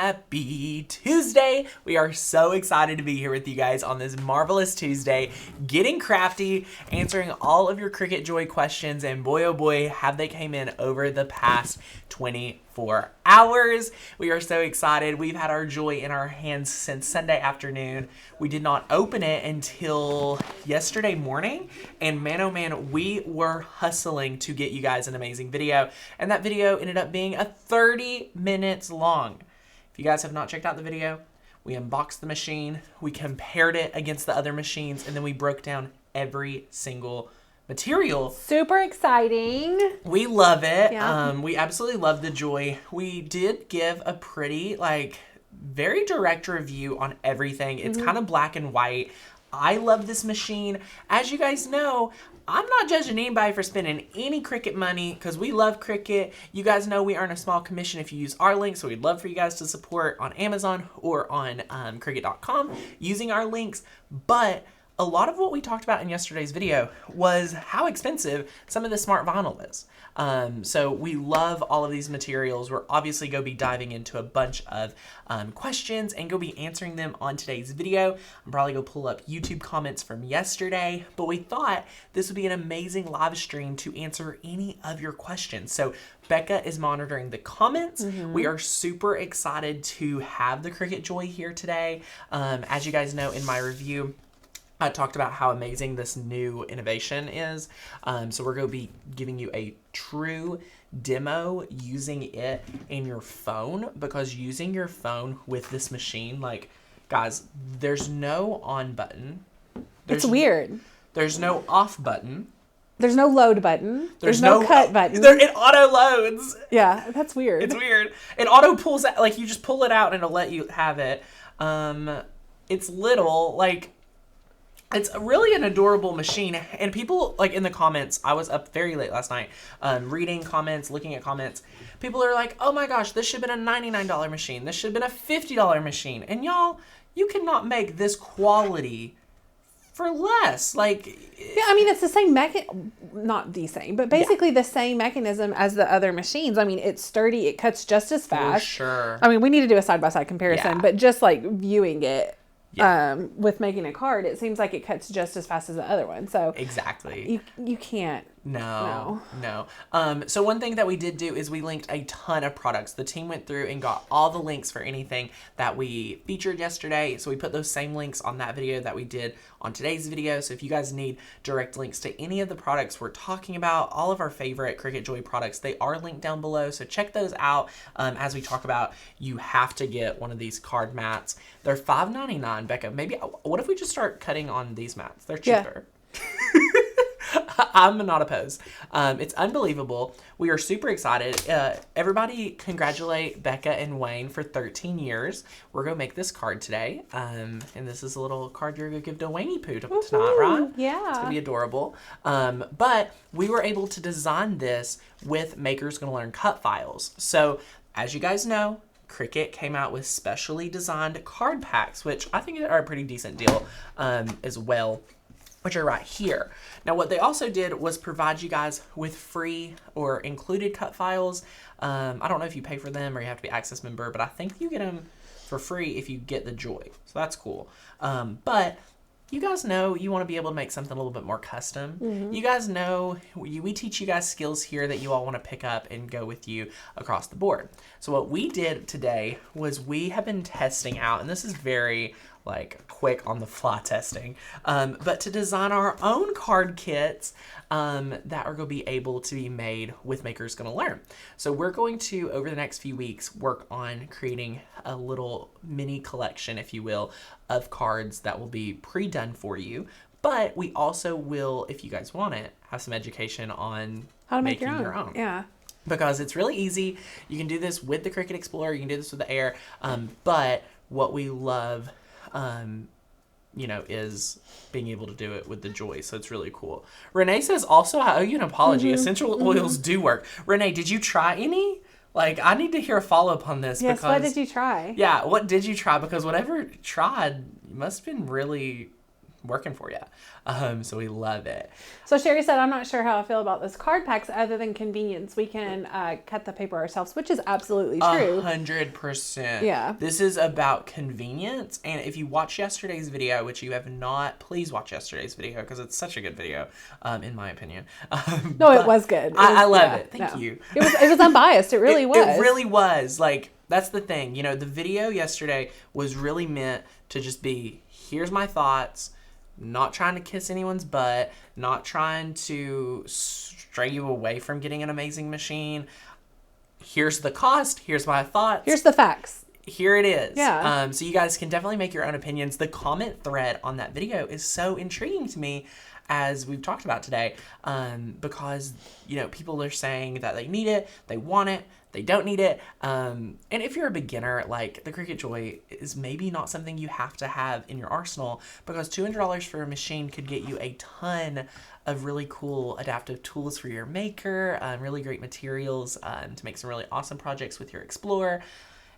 Happy Tuesday! We are so excited to be here with you guys on this marvelous Tuesday, getting crafty, answering all of your Cricut Joy questions, and boy oh boy, have they came in over the past 24 hours. We are so excited. We've had our Joy in our hands since Sunday afternoon. We did not open it until yesterday morning, and man oh man, we were hustling to get you guys an amazing video, and that video ended up being 30 minutes long. If you guys have not checked out the video, we unboxed the machine, we compared it against the other machines, and then we broke down every single material. Super exciting. We love it. Yeah. We absolutely love the Joy. We did give a pretty, very direct review on everything. It's kind of black and white. I love this machine. As you guys know, I'm not judging anybody for spending any Cricut money because we love Cricut. You guys know we earn a small commission if you use our link, so we'd love for you guys to support on Amazon or on Cricut.com using our links. But a lot of what we talked about in yesterday's video was how expensive some of the smart vinyl is. So we love all of these materials. We're obviously going to be diving into a bunch of questions and go be answering them on today's video. I'm probably going to pull up YouTube comments from yesterday, but we thought this would be an amazing live stream to answer any of your questions. So Becca is monitoring the comments. We are super excited to have the Cricut Joy here today. As you guys know, in my review, I talked about how amazing this new innovation is. So we're going to be giving you a true demo using it in your phone, because using your phone with this machine, guys, there's no on button. It's weird. There's no off button. There's no load button. There's no cut button. It auto loads. Yeah, that's weird. It's weird. It auto pulls out, you just pull it out and it'll let you have it. It's little, it's really an adorable machine, and people, in the comments, I was up very late last night, reading comments, looking at comments. People are like, oh my gosh, this should have been a $99 machine. This should have been a $50 machine. And y'all, you cannot make this quality for less. Yeah, I mean, it's the same not the same, but basically the same mechanism as the other machines. I mean, it's sturdy. It cuts just as fast. For sure. I mean, we need to do a side-by-side comparison, but just viewing it, with making a card, it seems like it cuts just as fast as the other one. So exactly, you can't. No. So one thing that we did do is we linked a ton of products. The team went through and got all the links for anything that we featured yesterday. So we put those same links on that video that we did on today's video. So if you guys need direct links to any of the products we're talking about, all of our favorite Cricut Joy products, they are linked down below. So check those out. As we talk about, you have to get one of these card mats. They're $5.99, Becca. Maybe, what if we just start cutting on these mats? They're cheaper. Yeah. I'm not opposed. It's unbelievable. We are super excited. Everybody congratulate Becca and Wayne for 13 years. We're going to make this card today. And this is a little card you're going to give to Wayne Poo tonight, right? Yeah. It's going to be adorable. But we were able to design this with Makers Gonna Learn Cut Files. So as you guys know, Cricut came out with specially designed card packs, which I think are a pretty decent deal as well, which are right here. Now, what they also did was provide you guys with free or included cut files. I don't know if you pay for them or you have to be Access member, but I think you get them for free if you get the Joy. So that's cool. But you guys know you want to be able to make something a little bit more custom. You guys know we teach you guys skills here that you all want to pick up and go with you across the board. So what we did today was we have been testing out, and this is very quick on the fly testing, but to design our own card kits that are going to be able to be made with Makers Gonna Learn. So we're going to, over the next few weeks, work on creating a little mini collection, if you will, of cards that will be pre-done for you. But we also will, if you guys want it, have some education on how to make making your own. Yeah. Because it's really easy. You can do this with the Cricut Explorer. You can do this with the Air. But what we love is being able to do it with the Joy. So it's really cool. Renee says also, I owe you an apology. Essential oils do work. Renee, did you try any? I need to hear a follow-up on this. Yes, because, what did you try? Yeah, what did you try? Because whatever you tried must have been really working for you. So we love it. So Sherry said, I'm not sure how I feel about this card packs other than convenience. We can cut the paper ourselves, which is absolutely true. 100%. Yeah. This is about convenience. And if you watch yesterday's video, which you have not, please watch yesterday's video because it's such a good video, in my opinion. No, it was good. I love it. Thank you. It was unbiased. It really was. It really was. Like, that's the thing. You know, the video yesterday was really meant to just be, here's my thoughts, not trying to kiss anyone's butt, not trying to stray you away from getting an amazing machine. Here's the cost. Here's my thoughts. Here's the facts. Here it is. Yeah. So you guys can definitely make your own opinions. The comment thread on that video is so intriguing to me, as we've talked about today, because, you know, people are saying that they need it, they want it, they don't need it. And if you're a beginner, like, the Cricut Joy is maybe not something you have to have in your arsenal, because $200 for a machine could get you a ton of really cool adaptive tools for your maker, really great materials to make some really awesome projects with your Explorer.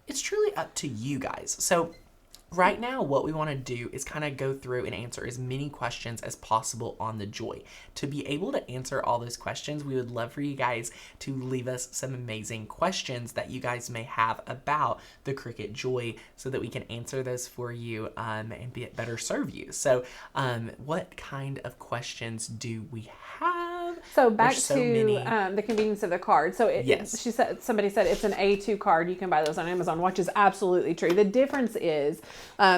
It's truly up to you guys. So right now, what we want to do is kind of go through and answer as many questions as possible on the Joy. To be able to answer all those questions, we would love for you guys to leave us some amazing questions that you guys may have about the Cricut Joy so that we can answer those for you and better serve you. So what kind of questions do we have? So back to the convenience of the card. So yes. Somebody said it's an A2 card. You can buy those on Amazon, which is absolutely true. The difference is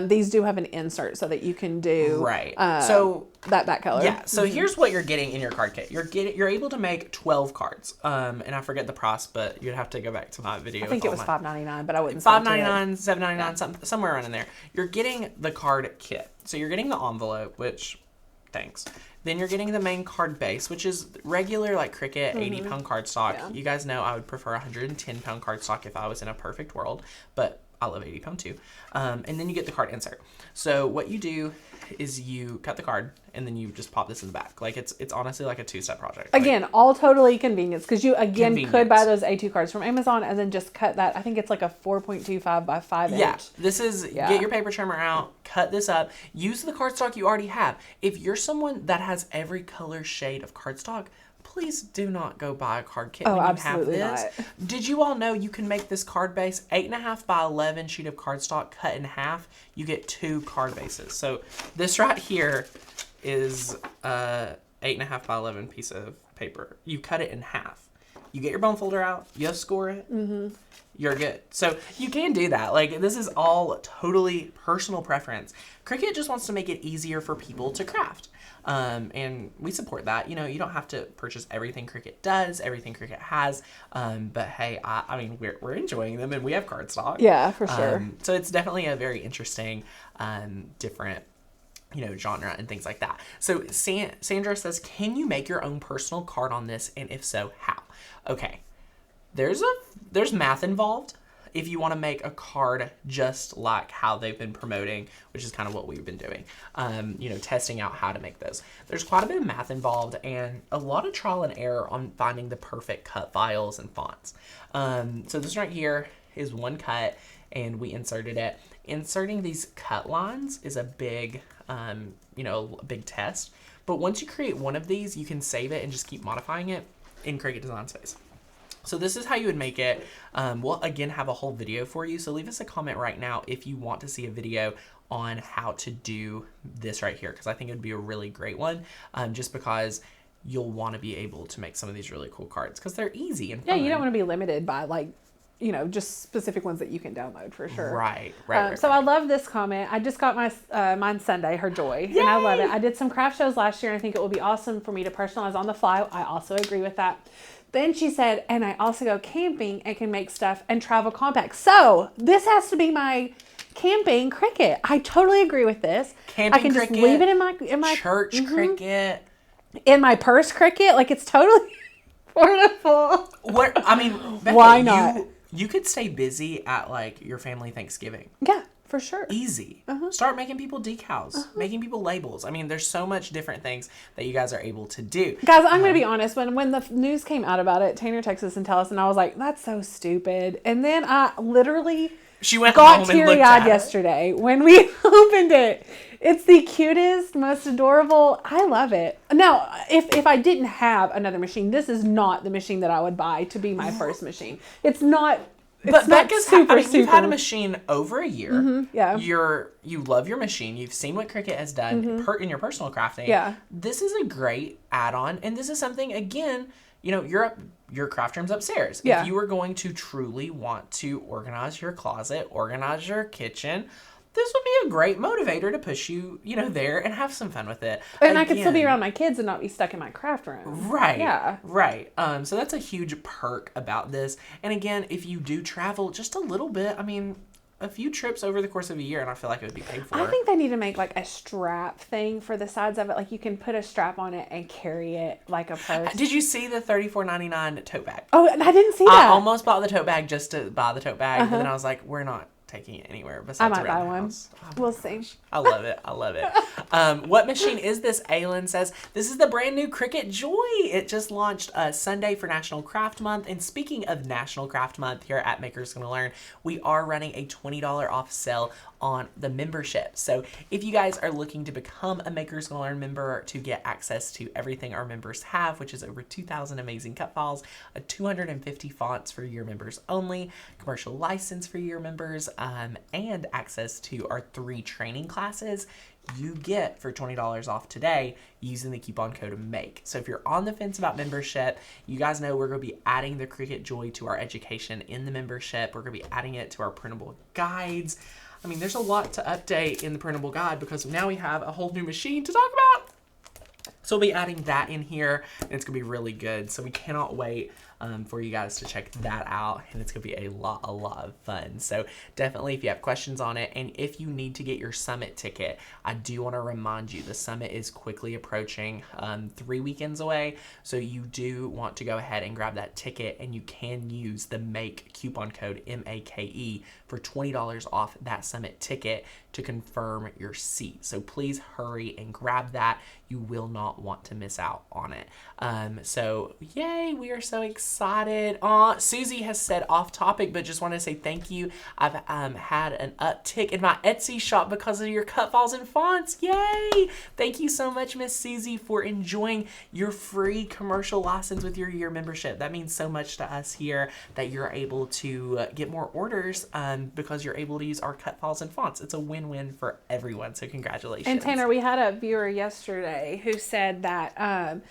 these do have an insert so that you can do so that back color. Yeah. So here's what you're getting in your card kit. You're able to make 12 cards. And I forget the price, but you'd have to go back to my video. I think it was $5.99, but I wouldn't. $5.99, $7.99, somewhere around in there. You're getting the card kit. So you're getting the envelope, which, thanks. Then you're getting the main card base, which is regular, like, Cricut 80-pound cardstock. Yeah. You guys know I would prefer 110-pound cardstock if I was in a perfect world, but I love 80-pound too. And then you get the card insert. So what you do is you cut the card, and then you just pop this in the back. Like, it's honestly like a two-step project. Again, like, all totally convenience, because you, again, could buy those A2 cards from Amazon and then just cut that. I think it's like a 4.25 by 5 inch. Yeah, this is, get your paper trimmer out, cut this up, use the cardstock you already have. If you're someone that has every color shade of cardstock, please do not go buy a card kit when you have this. Not. Did you all know you can make this card base 8.5 by 11 sheet of cardstock cut in half? You get 2 card bases. So this right here is 8.5 by 11 piece of paper. You cut it in half. You get your bone folder out. You score it. You're good. So you can do that. Like, this is all totally personal preference. Cricut just wants to make it easier for people to craft. And we support that. You know, you don't have to purchase everything Cricut does, everything Cricut has. But hey, I mean, we're enjoying them, and we have cardstock. Yeah, for sure. So it's definitely a very interesting, different, you know, genre and things like that. So Sandra says, can you make your own personal card on this? And if so, how? Okay. There's math involved if you want to make a card just like how they've been promoting, which is kind of what we've been doing, you know, testing out how to make those. There's quite a bit of math involved and a lot of trial and error on finding the perfect cut files and fonts. So this right here is one cut, and we inserted it. Inserting these cut lines is a big, you know, a big test. But once you create one of these, you can save it and just keep modifying it in Cricut Design Space. So this is how you would make it. We'll again have a whole video for you. So leave us a comment right now if you want to see a video on how to do this right here, because I think it would be a really great one, just because you'll want to be able to make some of these really cool cards because they're easy and fun. Yeah, you don't want to be limited by, like, you know, just specific ones that you can download for sure. Right. So I love this comment. I just got my mine Sunday, her Joy, and I love it. I did some craft shows last year, and I think it will be awesome for me to personalize on the fly. I also agree with that. Then she said, and I also go camping and can make stuff and travel compact. So this has to be my camping Cricut. I totally agree with this. Camping I can Cricut, just leave it in my church Cricut, in my purse Cricut. Like, it's totally portable. What I mean, Becca, why not? You could stay busy at, like, your family Thanksgiving. Yeah, for sure. Easy. Start making people decals, making people labels. I mean, there's so much different things that you guys are able to do. Guys, I'm going to be honest. When the news came out about it, Tanner texted us and tell us, and I was like, that's so stupid. And then I literally She went got home and looked teary-eyed at it. yesterday when we opened it. It's the cutest, most adorable. I love it. Now, if I didn't have another machine, this is not the machine that I would buy to be my first machine. It's not. But Becca's super. You've had a machine over a year. Mm-hmm, yeah. You love your machine. You've seen what Cricut has done in your personal crafting. Yeah. This is a great add-on, and this is something, again, your craft room's upstairs. Yeah. If you were going to truly want to organize your closet, organize your kitchen, this would be a great motivator to push you, there and have some fun with it. And I could still be around my kids and not be stuck in my craft room. Right. Yeah. Right. So that's a huge perk about this. And again, if you do travel just a little bit, a few trips over the course of a year, and I feel like it would be paid for. I think they need to make like a strap thing for the sides of it. Like you can put a strap on it and carry it like a purse. Did you see the $34.99 tote bag? Oh, I didn't see that. I almost bought the tote bag just to buy the tote bag, but then I was like, we're not taking it anywhere besides I might around buy the one. house. Oh, We'll see. I love it. I love it. What machine is this? Aylin says, this is the brand new Cricut Joy. It just launched Sunday for National Craft Month. And speaking of National Craft Month here at Makers Gonna Learn, we are running a $20 off sale on the membership. So if you guys are looking to become a Makers Gonna Learn member to get access to everything our members have, which is over 2,000 amazing cut files, 250 fonts for your members only, commercial license for your members, and access to our 3 training classes, you get for $20 off today using the coupon code MAKE. So if you're on the fence about membership, you guys know we're going to be adding the Cricut Joy to our education in the membership. We're going to be adding it to our printable guides. There's a lot to update in the printable guide because now we have a whole new machine to talk about. So we'll be adding that in here, and it's going to be really good. So we cannot wait for you guys to check that out, and it's going to be a lot of fun. So definitely, if you have questions on it, and if you need to get your summit ticket, I do want to remind you the summit is quickly approaching, 3 weekends away. So you do want to go ahead and grab that ticket, and you can use the MAKE coupon code MAKE for $20 off that summit ticket to confirm your seat. So please hurry and grab that. You will not want to miss out on it. So yay, we are so excited. Susie has said off topic, but just want to say thank you. I've had an uptick in my Etsy shop because of your cut files and fonts. Yay! Thank you so much, Miss Susie, for enjoying your free commercial license with your year membership. That means so much to us here that you're able to get more orders because you're able to use our cut files and fonts. It's a win-win for everyone. So congratulations. And Tanner, we had a viewer yesterday who said that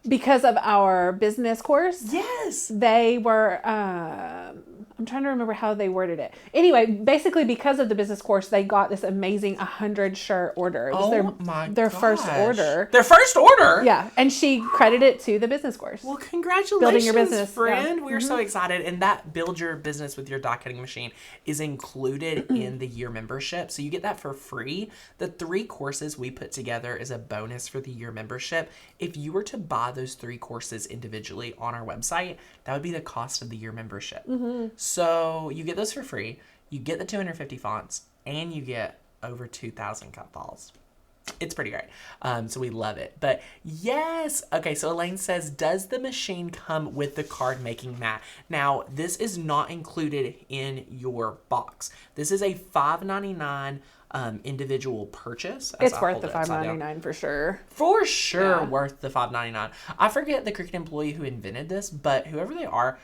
because of our business course, yes, they were, I'm trying to remember how they worded it. Anyway, basically because of the business course, they got this amazing 100 shirt order. It was their first order. Their first order? Yeah. And she credited it to the business course. Well, congratulations, Building your business, friend. yeah. We're so excited. And that Build Your Business with Your Die Cutting Machine is included in the year membership. So you get that for free. The 3 courses we put together is a bonus for the year membership. If you were to buy those 3 courses individually on our website, that would be the cost of the year membership. So you get those for free. You get the 250 fonts, and you get over 2,000 cut files. It's pretty great. So we love it. But yes. Okay, so Elaine says, does the machine come with the card making mat? Now, this is not included in your box. This is a $5.99 individual purchase. It's worth the $5.99 for sure. For sure, worth the $5.99. I forget the Cricut employee who invented this, but whoever they are,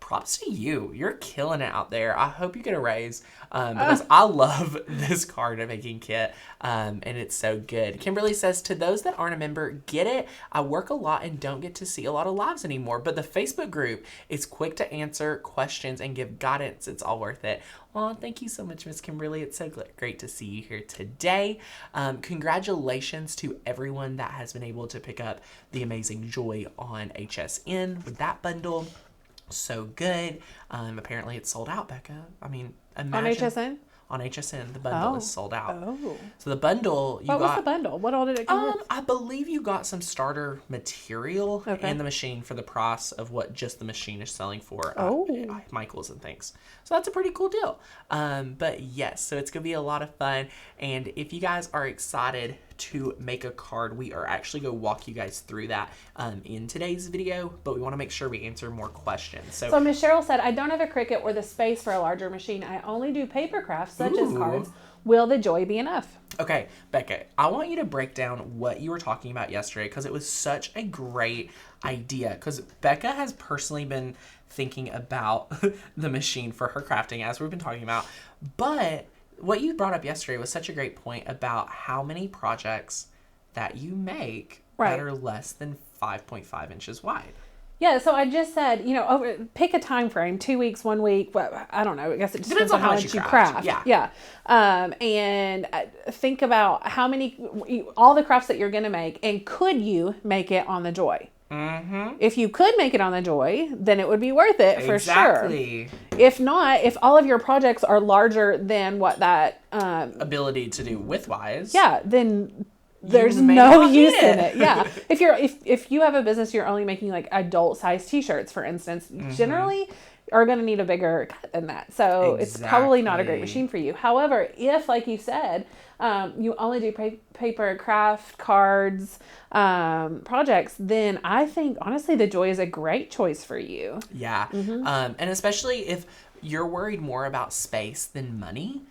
props to you. You're killing it out there. I hope you get a raise because I love this card making kit and it's so good. Kimberly says, to those that aren't a member, get it. I work a lot and don't get to see a lot of lives anymore, but the Facebook group is quick to answer questions and give guidance. It's all worth it. Well, thank you so much, Miss Kimberly. It's so great to see you here today. Congratulations to everyone that has been able to pick up the amazing Joy on HSN with that bundle. So good. Apparently it's sold out, Becca. Imagine. On HSN? On HSN, the bundle is sold out. Oh. So the bundle, What was the bundle? What all did it come with? I believe you got some starter material and the machine for the price of what just the machine is selling for at Michael's and things. So that's a pretty cool deal. But yes, so it's going to be a lot of fun. And if you guys are excited to make a card. We are actually going to walk you guys through that in today's video, but we want to make sure we answer more questions. So Miss Cheryl said, I don't have a Cricut or the space for a larger machine. I only do paper crafts such as cards. Will the Joy be enough? Okay, Becca, I want you to break down what you were talking about yesterday because it was such a great idea. Because Becca has personally been thinking about the machine for her crafting, as we've been talking about. But what you brought up yesterday was such a great point about how many projects that you make that are less than 5.5 inches wide. Yeah, so I just said, pick a time frame, 2 weeks, 1 week. Well, I don't know. I guess it just depends on how much you craft. Yeah. And think about how many, all the crafts that you're going to make, and could you make it on the Joy? Mm-hmm. If you could make it on the Joy, then it would be worth it for sure. If not, if all of your projects are larger than what that ability to do width-wise, then there's no use in it. Yeah. If you have a business, you're only making like adult size t-shirts, for instance, generally are going to need a bigger cut than that. So it's probably not a great machine for you. However, if, like you said, you only do paper, craft, cards, projects, then I think honestly the Joy is a great choice for you. Yeah. And especially if you're worried more about space than money,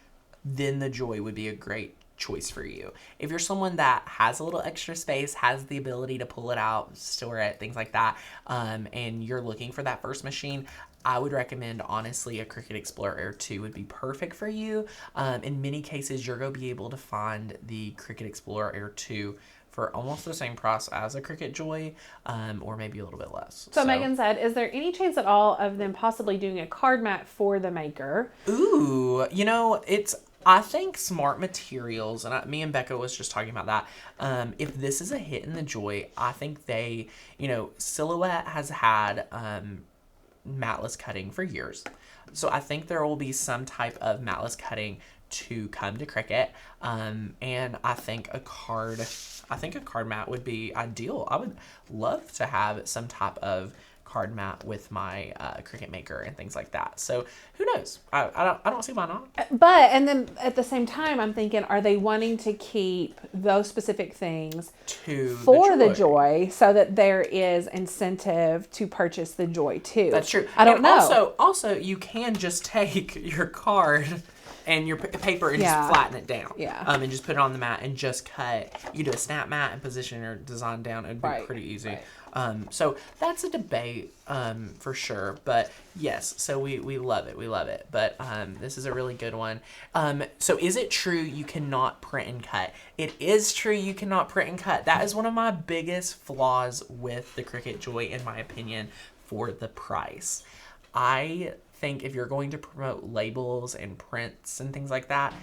then the Joy would be a great choice for you. If you're someone that has a little extra space, has the ability to pull it out, store it, things like that, and you're looking for that first machine, I would recommend, honestly, a Cricut Explore Air 2 would be perfect for you. In many cases, you're going to be able to find the Cricut Explore Air 2 for almost the same price as a Cricut Joy, or maybe a little bit less. So Megan said, is there any chance at all of them possibly doing a card mat for the maker? Ooh, I think Smart Materials, and me and Becca was just talking about that. If this is a hit in the Joy, I think they, Silhouette has had matless cutting for years. So I think there will be some type of matless cutting to come to Cricut. And I think a card mat would be ideal. I would love to have some type of card mat with my Cricut Maker and things like that. So who knows? I don't see why not. But, and then at the same time, I'm thinking, are they wanting to keep those specific things for the Joy so that there is incentive to purchase the Joy too? That's true. I don't know. Also, you can just take your card and your paper and just flatten it down. Yeah. And just put it on the mat and just cut. You do a snap mat and position your design down. It'd be pretty easy. Right. So that's a debate for sure. But yes, so we love it. We love it. But this is a really good one. So is it true you cannot print and cut? It is true you cannot print and cut. That is one of my biggest flaws with the Cricut Joy, in my opinion, for the price. I think if you're going to promote labels and prints and things like that,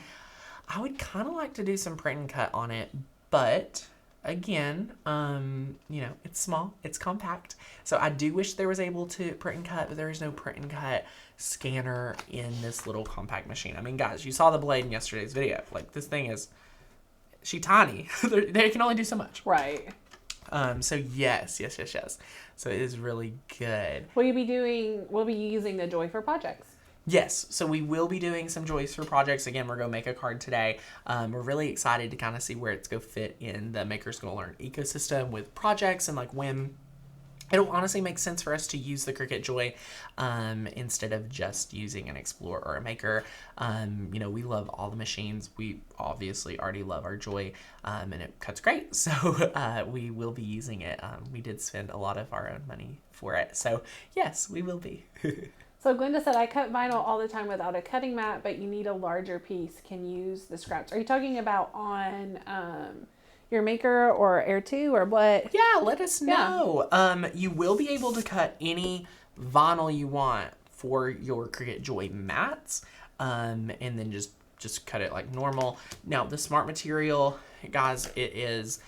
I would kind of like to do some print and cut on it. But again, it's small, it's compact. So I do wish there was able to print and cut, but there is no print and cut scanner in this little compact machine. I mean, guys, you saw the blade in yesterday's video. Like, this thing is, she's tiny. They can only do so much. Right. So yes. So it is really good. Will you be using the Joy for projects? Yes, so we will be doing some Joys for projects. Again, we're going to make a card today. We're really excited to kind of see where it's going to fit in the Maker's Gonna Learn ecosystem with projects, and like when it'll honestly make sense for us to use the Cricut Joy instead of just using an Explorer or a Maker. We love all the machines. We obviously already love our Joy, and it cuts great. So we will be using it. We did spend a lot of our own money for it. So yes, we will be. So Glenda said, I cut vinyl all the time without a cutting mat, but you need a larger piece. Can use the scraps. Are you talking about on your Maker or Air 2 or what? Yeah, let us know. You will be able to cut any vinyl you want for your Cricut Joy mats, and then just cut it like normal. Now, the Smart Material, guys, it is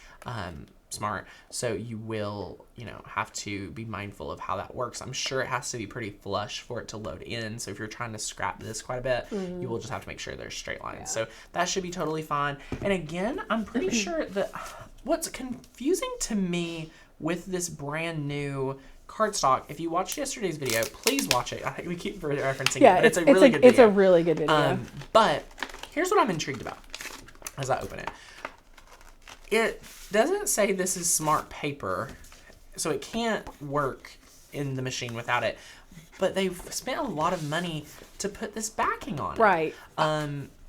smart, so you will have to be mindful of how that works. I'm sure it has to be pretty flush for it to load in, so if you're trying to scrap this quite a bit, you will just have to make sure there's straight lines. So that should be totally fine. And again, I'm pretty sure that what's confusing to me with this brand new cardstock, if you watched yesterday's video, please watch it. I think we keep referencing it, but it's a really good video. It's a really good video. But here's what I'm intrigued about as I open it. It doesn't say this is smart paper, so it can't work in the machine without it. But they've spent a lot of money to put this backing on it. Right.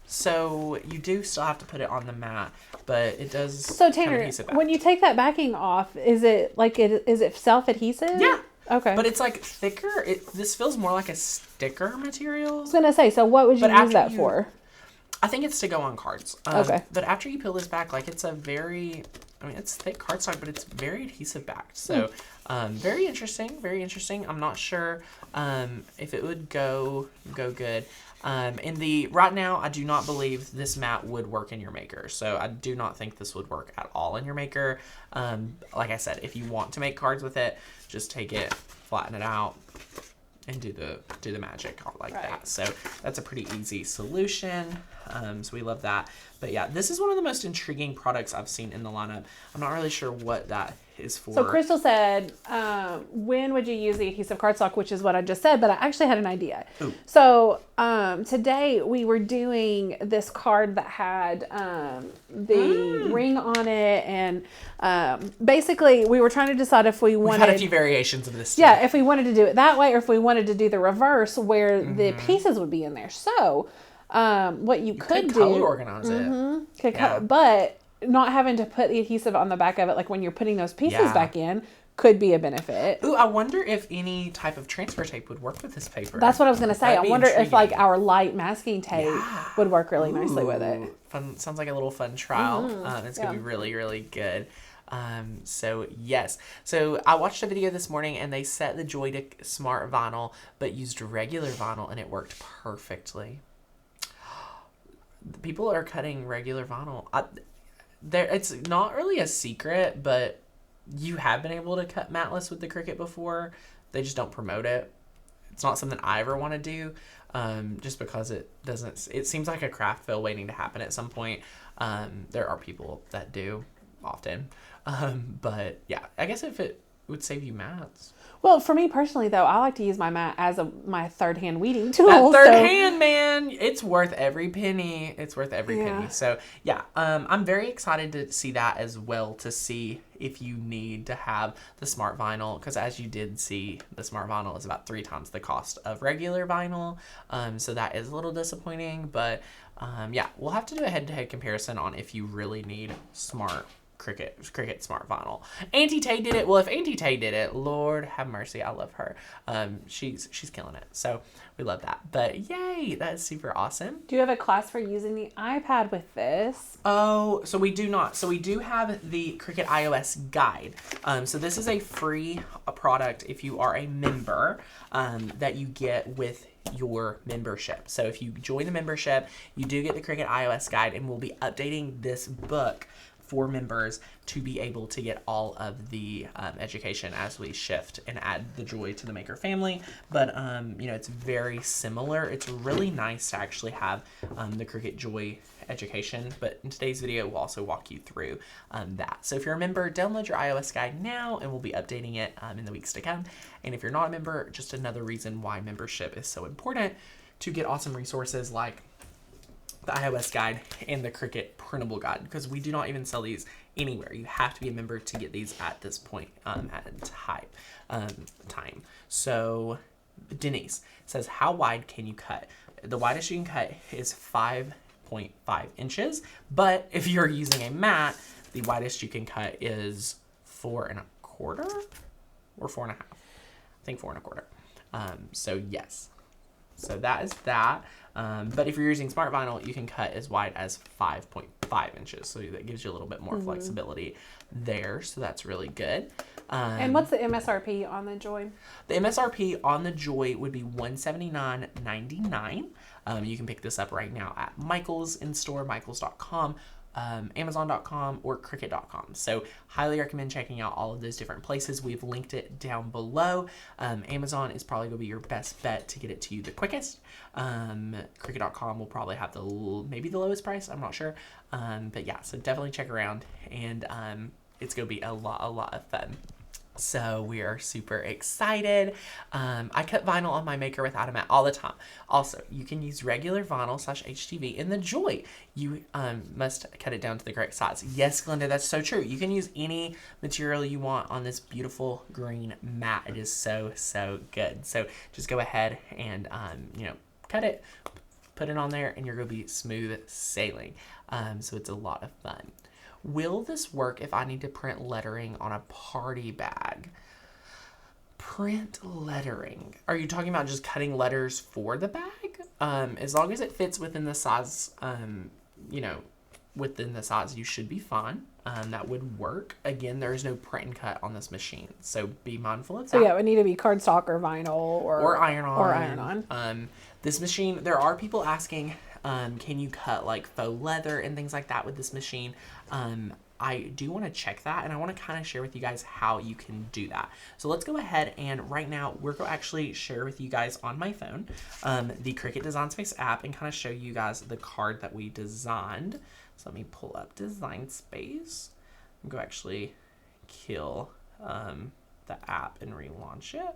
So you do still have to put it on the mat, but it does. So Tanner, when you take that backing off, is it self-adhesive? Yeah. Okay. But it's like thicker. This feels more like a sticker material. I was gonna say, so what would you use that for? I think it's to go on cards. Okay. But after you peel this back, like it's it's thick cardstock, but it's very adhesive backed. So very interesting, very interesting. I'm not sure if it would go good. Right now, I do not believe this mat would work in your maker. So I do not think this would work at all in your maker. Like I said, if you want to make cards with it, just take it, flatten it out, and do the magic like that. So that's a pretty easy solution. So we love that. But yeah, this is one of the most intriguing products I've seen in the lineup. I'm not really sure what that is for. So Crystal said, when would you use the adhesive cardstock, which is what I just said, but I actually had an idea. Ooh. So today we were doing this card that had the ring on it, and basically we were trying to decide if we wanted... We've had a few variations of this. Yeah, if we wanted to do it that way or if we wanted to do the reverse where the pieces would be in there. So what you could do... color organize it. But not having to put the adhesive on the back of it, like when you're putting those pieces back in, could be a benefit. Ooh, I wonder if any type of transfer tape would work with this paper. That's what I was going to say. I wonder if like our light masking tape would work really nicely with it. Fun. Sounds like a little fun trial. It's going to be really, really good. So yes. So I watched a video this morning and they set the Joy to smart vinyl, but used regular vinyl and it worked perfectly. People are cutting regular vinyl. It's not really a secret, but you have been able to cut matless with the Cricut before. They just don't promote it. It's not something I ever want to do, just because it seems like a craft fail waiting to happen at some point. There are people that do often. But yeah, I guess if it would save you mats. Well, for me personally, though, I like to use my mat as my third hand weeding tool. That third hand, man, it's worth every penny. It's worth every penny. So yeah, I'm very excited to see that as well, to see if you need to have the smart vinyl, because as you did see, the smart vinyl is about 3 times the cost of regular vinyl. So that is a little disappointing, but yeah, we'll have to do a head-to-head comparison on if you really need smart Cricut Smart Vinyl. Auntie Tay did it. Well, if Auntie Tay did it, Lord have mercy, I love her. She's killing it. So we love that. But yay, that is super awesome. Do you have a class for using the iPad with this? Oh, so we do not. So we do have the Cricut iOS guide. So this is a free product if you are a member, that you get with your membership. So if you join the membership, you do get the Cricut iOS guide, and we'll be updating this book for members to be able to get all of the education as we shift and add the Joy to the Maker family. But you know, it's very similar. It's really nice to actually have the Cricut Joy education, but in today's video we'll also walk you through that. So if you're a member, download your iOS guide now, and we'll be updating it in the weeks to come. And if you're not a member, just another reason why membership is so important, to get awesome resources like the iOS guide and the Cricut printable guide, because we do not even sell these anywhere. You have to be a member to get these at this point at time. So Denise says, how wide can you cut? The widest you can cut is 5.5 inches, but if you're using a mat, the widest you can cut is 4.25 or 4.5. I think 4.25. So yes. So that is that. But if you're using smart vinyl, you can cut as wide as 5.5 inches. So that gives you a little bit more flexibility there. So that's really good. And what's the MSRP on the Joy? The MSRP on the Joy would be $179.99. You can pick this up right now at Michael's in-store, michaels.com. Amazon.com or Cricut.com. So highly recommend checking out all of those different places. We've linked it down below. Amazon is probably going to be your best bet to get it to you the quickest. Cricut.com will probably have maybe the lowest price. I'm not sure. But yeah, so definitely check around, and it's going to be a lot of fun. So we are super excited. I cut vinyl on my maker without a mat all the time. Also, you can use regular vinyl / HTV in the Joy. You must cut it down to the correct size. Yes, Glenda, that's so true. You can use any material you want on this beautiful green mat. It is so, so good. So just go ahead and, cut it, put it on there, and you're going to be smooth sailing. So it's a lot of fun. Will this work if I need to print lettering on a party bag? Print lettering. Are you talking about just cutting letters for the bag? As long as it fits within the size, within the size, you should be fine. That would work. Again, there is no print and cut on this machine, so be mindful of that. So yeah, it would need to be cardstock or vinyl or iron-on. Or iron-on. This machine, there are people asking, can you cut like faux leather and things like that with this machine? I do want to check that, and I want to kind of share with you guys how you can do that. So let's go ahead, and right now we're going to actually share with you guys on my phone the Cricut Design Space app and kind of show you guys the card that we designed. So let me pull up Design Space. I'm going to actually kill the app and relaunch it.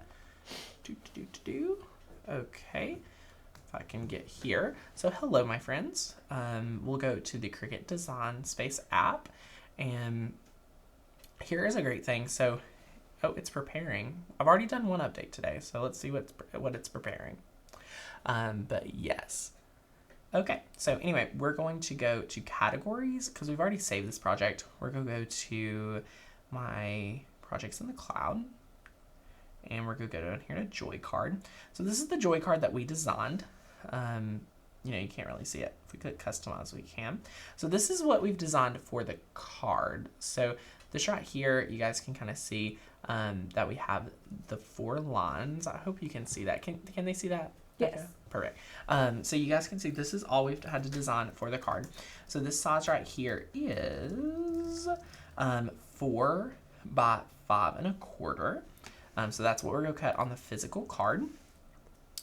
Okay. If I can get here. So hello, my friends. We'll go to the Cricut Design Space app, and here is a great thing. So, it's preparing. I've already done one update today, so let's see what it's preparing. But yes. Okay, so anyway, we're going to go to categories because we've already saved this project. We're going to go to my projects in the cloud. And we're going to go down here to Joy Card. So this is the Joy Card that we designed. You can't really see it. If we click customize, we can. So this is what we've designed for the card. So this right here, you guys can kind of see that we have the 4 lines. I hope you can see that. Can they see that? Yes. Okay. Perfect. So you guys can see this is all we've had to design for the card. So this size right here is 4 by 5 1/4. So that's what we're going to cut on the physical card.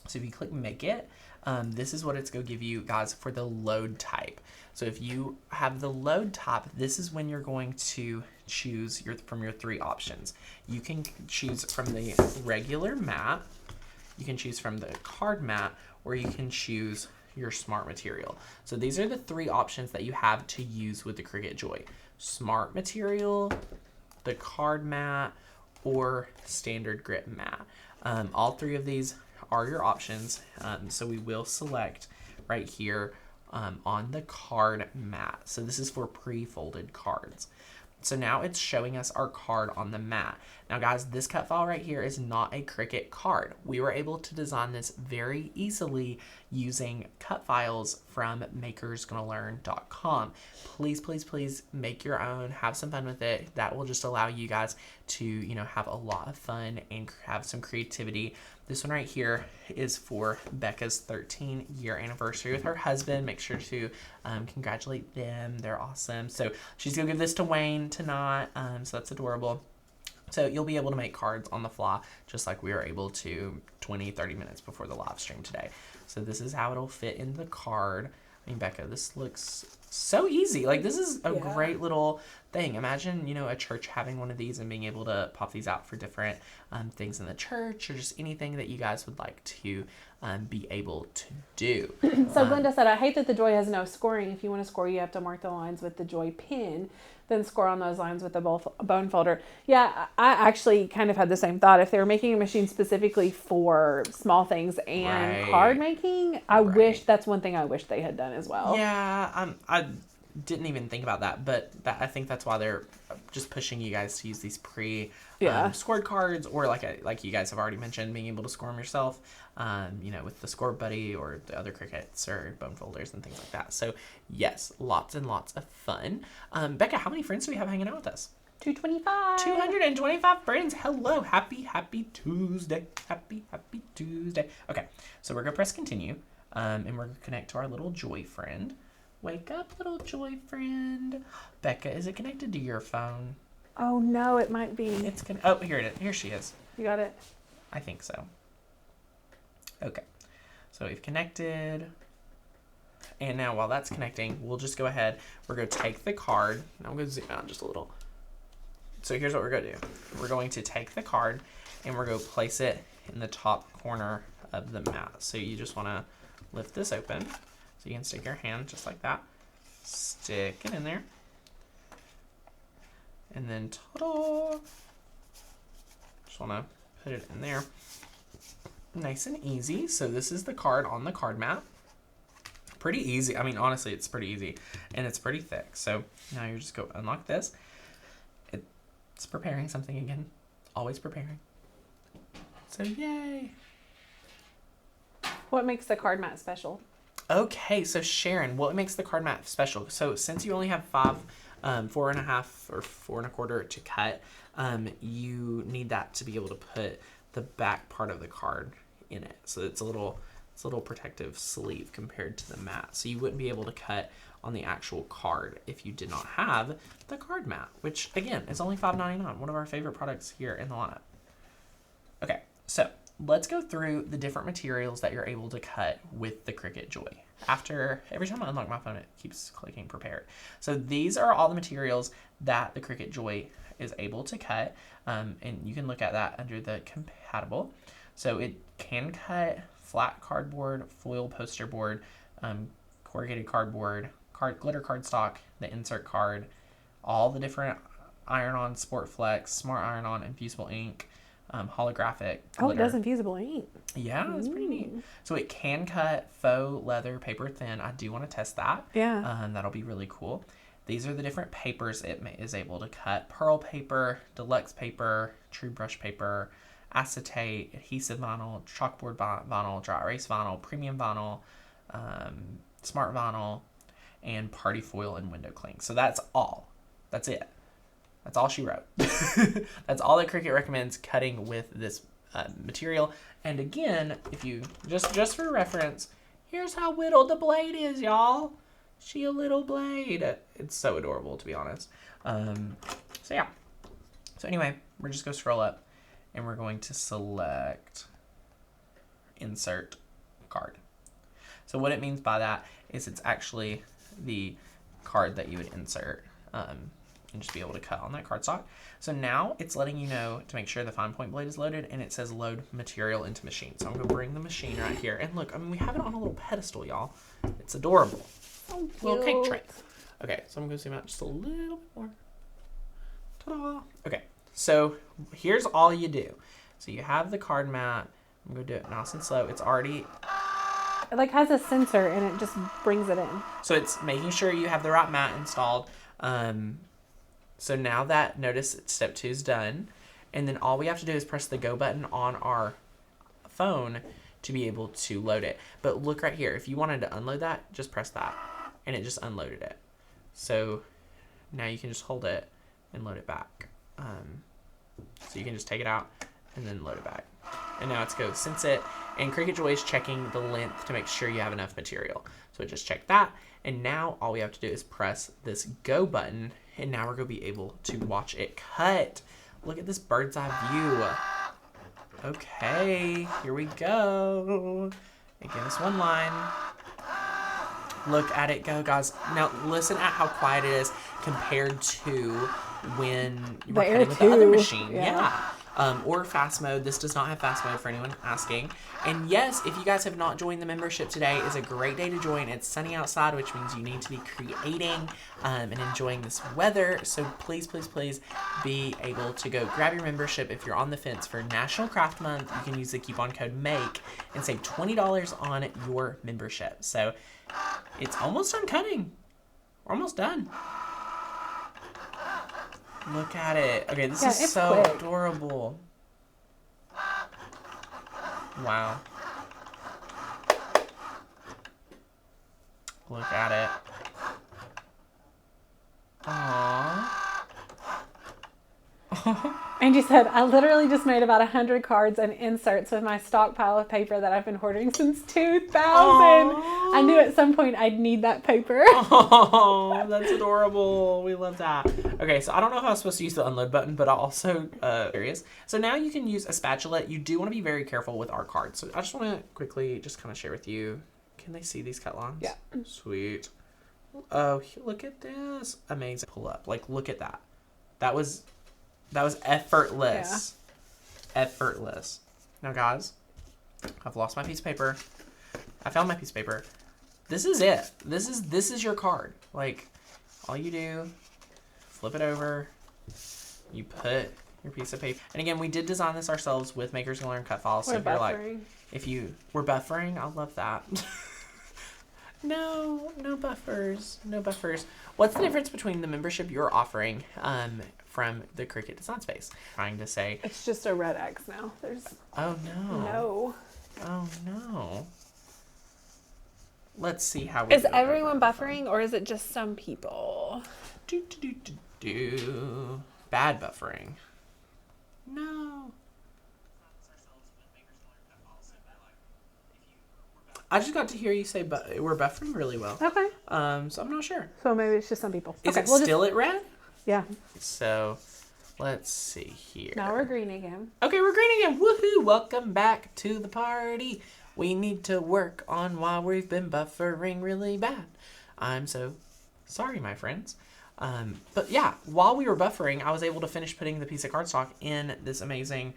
So if you click make it, this is what it's going to give you guys for the load type. So if you have the load type, this is when you're going to choose from your 3 options. You can choose from the regular mat, you can choose from the card mat, or you can choose your smart material. So these are the 3 options that you have to use with the Cricut Joy. Smart material, the card mat, or standard grip mat. All 3 of these are your options. So we will select right here on the card mat. So this is for pre-folded cards. So now it's showing us our card on the mat. Now guys, this cut file right here is not a Cricut card. We were able to design this very easily using cut files from makersgonnalearn.com. Please, please, please make your own, have some fun with it. That will just allow you guys to, have a lot of fun and have some creativity. This one right here is for Becca's 13-year anniversary with her husband. Make sure to congratulate them. They're awesome. So she's going to give this to Wayne tonight. So that's adorable. So you'll be able to make cards on the fly, just like we were able to 20, 30 minutes before the live stream today. So this is how it'll fit in the card. I mean, Becca, this looks so easy. Like, this is a great little thing. Imagine, a church having one of these and being able to pop these out for different things in the church, or just anything that you guys would like to be able to do. So Glenda said, I hate that the Joy has no scoring. If you want to score, you have to mark the lines with the Joy pen, then score on those lines with the bone folder. Yeah, I actually kind of had the same thought. If they were making a machine specifically for small things and card making, I wish that's one thing I wish they had done as well. Yeah, I didn't even think about that, but I think that's why they're just pushing you guys to use these scored cards, or like you guys have already mentioned, being able to score them yourself, with the Score Buddy or the other Cricuts or bone folders and things like that. So yes, lots and lots of fun. Becca, how many friends do we have hanging out with us? 225. 225 friends. Hello. Happy Tuesday. Happy Tuesday. Okay, so we're gonna press continue, and we're gonna connect to our little Joy friend. Wake up, little Joy friend. Becca, is it connected to your phone? Oh no, it might be. Oh, here it is. Here she is. You got it? I think so. Okay, so we've connected, and now while that's connecting, we'll just go ahead. We're going to take the card. Now I'm going to zoom out just a little. So here's what we're going to do. We're going to take the card and we're going to place it in the top corner of the mat. So you just want to lift this open. So you can stick your hand just like that. Stick it in there. And then ta-da! Just want to put it in there. Nice and easy. So this is the card on the card mat. Pretty easy. I mean, honestly, it's pretty easy. And it's pretty thick. So now you just go unlock this. It's preparing something again. Always preparing. So yay! What makes the card mat special? Okay, so Sharon, what makes the card mat special? So since you only have 4.5 or 4 1/4 to cut, you need that to be able to put the back part of the card in it. So it's a little protective sleeve compared to the mat. So you wouldn't be able to cut on the actual card if you did not have the card mat, which again is only $5.99, one of our favorite products here in the lineup. Okay, so let's go through the different materials that you're able to cut with the Cricut Joy. Every time I unlock my phone, it keeps clicking prepared. So these are all the materials that the Cricut Joy is able to cut, and you can look at that under the compatible. So it can cut flat cardboard, foil poster board, corrugated cardboard, glitter cardstock, the insert card, all the different iron-on, sport flex, smart iron-on, infusible ink, holographic glitter. Oh, it does infusible ink. Yeah, that's pretty neat. So it can cut faux leather paper thin. I do want to test that. Yeah. That'll be really cool. These are the different papers it is able to cut. Pearl paper, Delux paper, true brush paper, acetate, adhesive vinyl, chalkboard vinyl, dry erase vinyl, premium vinyl, smart vinyl, and party foil and window cling. So that's all. That's it. That's all she wrote. That's all that Cricut recommends cutting with this material. And again, if you just for reference, here's how whittled the blade is, y'all. She a little blade. It's so adorable, to be honest. So yeah. So anyway, we're just gonna scroll up, and we're going to select insert card. So what it means by that is it's actually the card that you would insert. And just be able to cut on that cardstock. So now it's letting you know to make sure the fine point blade is loaded, and it says load material into machine. So I'm gonna bring the machine right here, and look, I mean, we have it on a little pedestal, y'all. It's adorable. So little cake tray. Okay, so I'm gonna zoom out just a little bit more. Ta-da! Okay, so here's all you do. So you have the card mat. I'm gonna do it nice and slow. It's already... It like has a sensor, and it just brings it in. So it's making sure you have the right mat installed. So now that, notice step 2 is done, and then all we have to do is press the go button on our phone to be able to load it. But look right here, if you wanted to unload that, just press that, and it just unloaded it. So now you can just hold it and load it back. So you can just take it out and then load it back. And now it's go sense it, and Cricut Joy is checking the length to make sure you have enough material. So it just checked that, and now all we have to do is press this go button, and now we're going to be able to watch it cut. Look at this bird's eye view. Okay, here we go. Again, this one line. Look at it go, guys. Now listen at how quiet it is compared to when you were cutting with the other machine. Yeah. Or fast mode. This does not have fast mode for anyone asking. And yes, if you guys have not joined the membership, today is a great day to join. It's sunny outside, which means you need to be creating and enjoying this weather. So please, please, please be able to go grab your membership. If you're on the fence for National Craft Month, you can use the coupon code MAKE and save $20 on your membership. So it's almost done cutting. We're almost done. Look at it. Okay, this is so quick. Adorable. Wow. Look at it. Aww. Angie said, I literally just made about 100 cards and inserts with my stockpile of paper that I've been hoarding since 2000. Aww. I knew at some point I'd need that paper. Oh, that's adorable. We love that. Okay, so I don't know if I was supposed to use the unload button, but I also curious. So now you can use a spatula. You do want to be very careful with our cards. So I just want to quickly just kind of share with you. Can they see these cut lines? Yeah. Sweet. Oh, look at this. Amazing. Pull up. Like, look at that. That was That was effortless. Yeah. Effortless. Now, guys, I've lost my piece of paper. I found my piece of paper. This is it. This is your card. Like, all you do, flip it over. You put your piece of paper. And again, we did design this ourselves with Makers Gonna Learn cut files. So we're buffering, I'll love that. No buffers. No buffers. What's the difference between the membership you're offering from the Cricut Design Space? Trying to say it's just a red X now. Oh no. No. Oh no. Let's see how is everyone buffering or is it just some people? Bad buffering. No. I just got to hear you say we're buffering really well. Okay. So I'm not sure. So maybe it's just some people. Is it still at red? Yeah. So let's see here. Now we're green again. Okay, we're green again. Woohoo! Welcome back to the party. We need to work on why we've been buffering really bad. I'm so sorry, my friends. But yeah, while we were buffering, I was able to finish putting the piece of cardstock in this amazing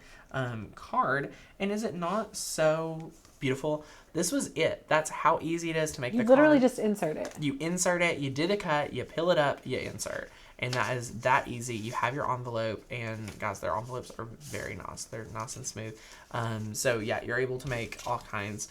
card. And is it not so beautiful? This was it. That's how easy it is to make the card. You literally just insert it. You insert it, you did a cut, you peel it up, you insert. And that is that easy. You have your envelope, and guys, their envelopes are very nice. They're nice and smooth. So yeah, you're able to make all kinds.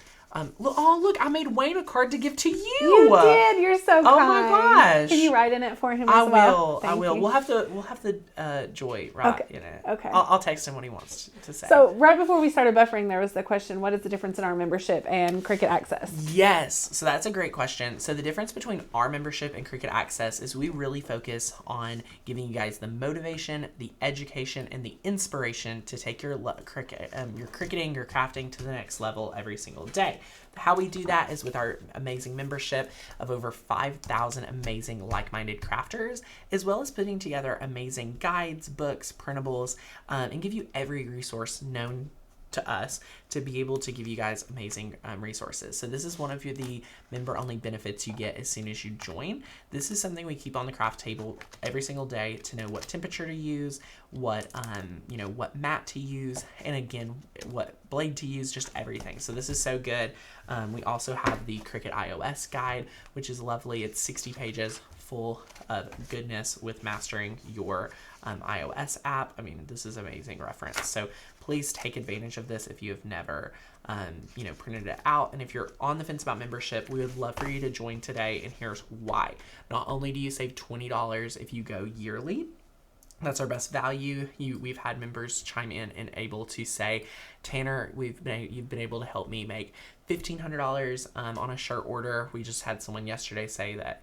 Look, I made Wayne a card to give to you. You did. You're so kind. Oh my gosh. Can you write in it for him as well? I will. We'll have the Joy write in it. Okay. I'll text him what he wants to say. So right before we started buffering, there was the question, what is the difference in our membership and Cricut Access? Yes. So that's a great question. So the difference between our membership and Cricut Access is we really focus on giving you guys the motivation, the education, and the inspiration to take your cricketing, your crafting to the next level every single day. How we do that is with our amazing membership of over 5,000 amazing like-minded crafters, as well as putting together amazing guides, books, printables, and give you every resource known to us to be able to give you guys amazing resources. So this is one of the member-only benefits you get as soon as you join. This is something we keep on the craft table every single day to know what temperature to use, what what mat to use, and again, what blade to use, just everything. So this is so good. We also have the Cricut iOS guide, which is lovely. It's 60 pages full of goodness with mastering your iOS app. I mean, this is amazing reference. So please take advantage of this if you have never, printed it out. And if you're on the fence about membership, we would love for you to join today. And here's why. Not only do you save $20 if you go yearly, that's our best value. We've had members chime in and able to say, Tanner, you've been able to help me make $1,500 on a shirt order. We just had someone yesterday say that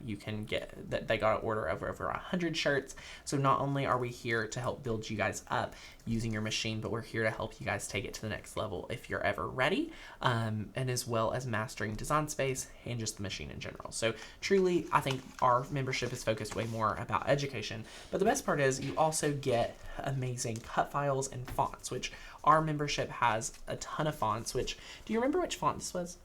they got an order of over 100 shirts. So not only are we here to help build you guys up using your machine, but we're here to help you guys take it to the next level if you're ever ready, and as well as mastering Design Space and just the machine in general. So truly, I think our membership is focused way more about education, but the best part is you also get amazing cut files and fonts, which our membership has a ton of fonts. Which, do you remember which font this was?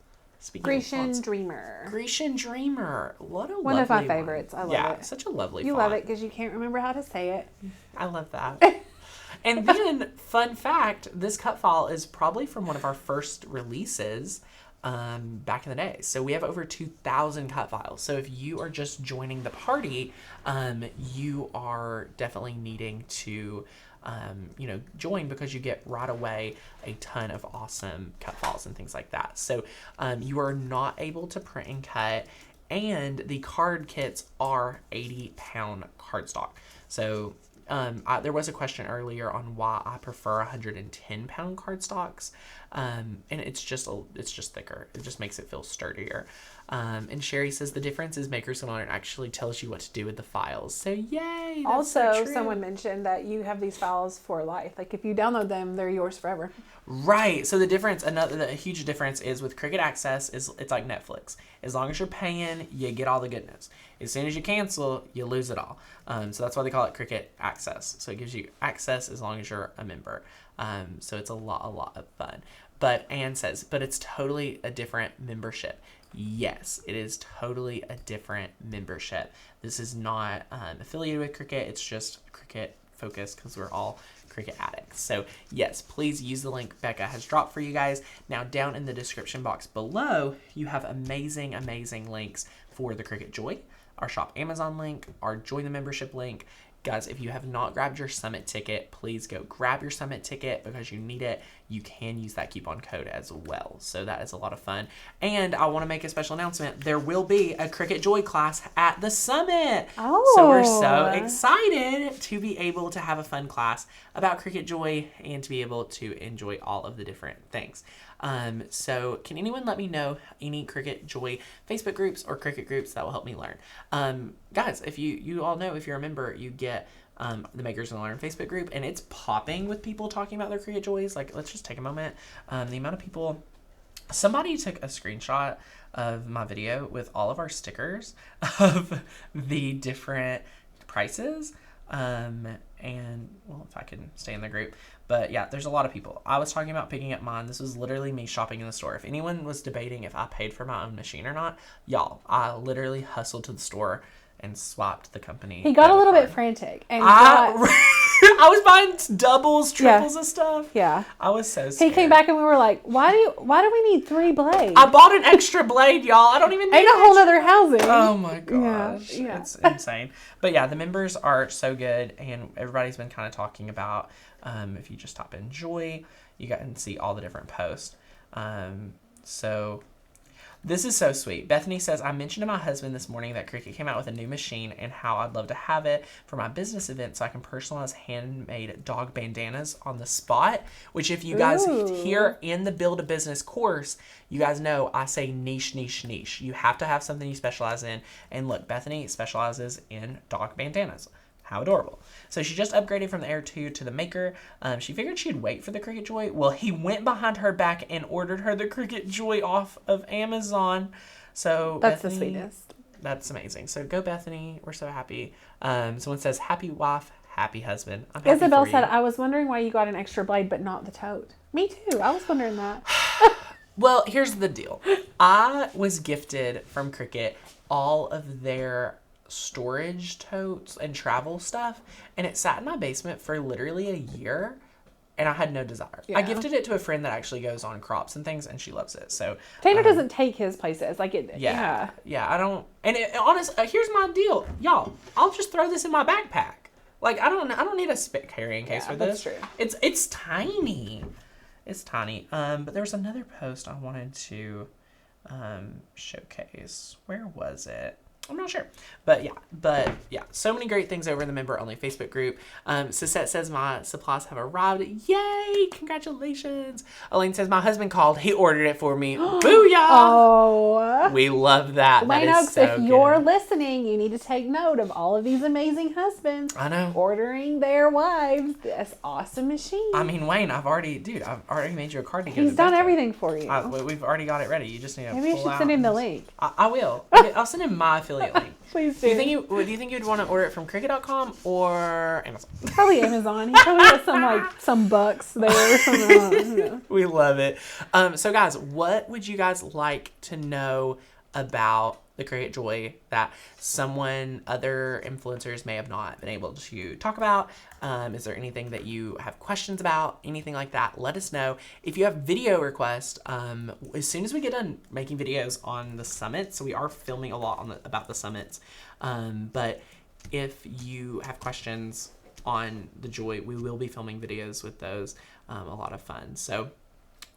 Grecian Dreamer. Grecian Dreamer. What a one of my favorites. I love it. Yeah, such a lovely font. You love it because you can't remember how to say it. I love that. And then, fun fact, this cut file is probably from one of our first releases back in the day. So we have over 2,000 cut files. So if you are just joining the party, you are definitely needing to join, because you get right away a ton of awesome cut files and things like that. So you are not able to print and cut, and the card kits are 80-pound cardstock. So there was a question earlier on why I prefer 110-pound cardstocks, and it's just thicker. It just makes it feel sturdier. And Sherry says the difference is Makers Gonna Learn actually tells you what to do with the files. So yay! Also, someone mentioned that you have these files for life. Like if you download them, they're yours forever. Right. So the difference, the huge difference is with Cricut Access is it's like Netflix. As long as you're paying, you get all the goodness. As soon as you cancel, you lose it all. So that's why they call it Cricut Access. So it gives you access as long as you're a member. So it's a lot of fun. But Anne says, but it's totally a different membership. Yes, it is totally a different membership. This is not affiliated with Cricut. It's just Cricut focus because we're all Cricut addicts. So yes, please use the link Becca has dropped for you guys. Now down in the description box below, you have amazing, amazing links for the Cricut Joy, our Shop Amazon link, our Join the Membership link. Guys, if you have not grabbed your summit ticket, please go grab your summit ticket because you need it. You can use that coupon code as well. So that is a lot of fun. And I want to make a special announcement. There will be a Cricut Joy class at the summit. Oh. So we're so excited to be able to have a fun class about Cricut Joy and to be able to enjoy all of the different things. So can anyone let me know any Cricut Joy Facebook groups or Cricut groups that will help me learn? Guys, if you all know, if you're a member, you get the Makers and Learn Facebook group, and it's popping with people talking about their Cricut Joys. Like, let's just take a moment. The amount of people, somebody took a screenshot of my video with all of our stickers of the different prices. And well, if I can stay in the group, but yeah, there's a lot of people. I was talking about picking up mine. This was literally me shopping in the store. If anyone was debating if I paid for my own machine or not, y'all, I literally hustled to the store and swapped the company. He got a little bit frantic, and I was buying doubles, triples of stuff. Yeah, I was so scared. He came back and we were like, why do we need 3 blades? I bought an extra blade, y'all. I don't even need a whole other housing. Oh my gosh. Yeah. It's insane. But yeah, the members are so good, and everybody's been kind of talking about, if you just type in Joy, you can see all the different posts. So this is so sweet. Bethany says, I mentioned to my husband this morning that Cricut came out with a new machine and how I'd love to have it for my business event so I can personalize handmade dog bandanas on the spot, which if you guys hear in the Build a Business course, you guys know I say niche, niche, niche. You have to have something you specialize in. And look, Bethany specializes in dog bandanas. How adorable. So she just upgraded from the Air 2 to the Maker. She figured she'd wait for the Cricut Joy. Well, he went behind her back and ordered her the Cricut Joy off of Amazon. So that's Bethany, the sweetest. That's amazing. So go Bethany. We're so happy. Someone says, happy wife, happy husband. I'm happy Isabel for said, you. I was wondering why you got an extra blade but not the tote. Me too. I was wondering that. Well, here's the deal. I was gifted from Cricut all of their storage totes and travel stuff, and it sat in my basement for literally a year, and I had no desire. I gifted it to a friend that actually goes on crops and things, and she loves it. So Tanner doesn't take his places like it. Yeah, I don't. And honestly, here's my deal, y'all. I'll just throw this in my backpack. Like I don't need a spit carrying case for this. That's true. It's tiny. It's tiny. But there was another post I wanted to showcase. Where was it? I'm not sure. But yeah, so many great things over in the member only Facebook group. Sisette says my supplies have arrived. Yay! Congratulations. Elaine says my husband called. He ordered it for me. Booyah! Oh. We love that. Wayne that is Oaks, so if you're listening, you need to take note of all of these amazing husbands. I know. Ordering their wives this awesome machine. I mean, Wayne, I've already made you a card to give. He's done everything for you. We've already got it ready. You just need to Maybe you should send him the link. I will. I'll send him my affiliate link. Please do. Do you think you'd want to order it from Cricut.com or Amazon? Probably Amazon. He probably has some bucks there or something. We love it. So guys, what would you guys like to know about the Cricut Joy that other influencers may have not been able to talk about? Is there anything that you have questions about? Anything like that? Let us know. If you have video requests, as soon as we get done making videos on the summit, so we are filming a lot about the summits, but if you have questions on the Joy, we will be filming videos with those. A lot of fun. So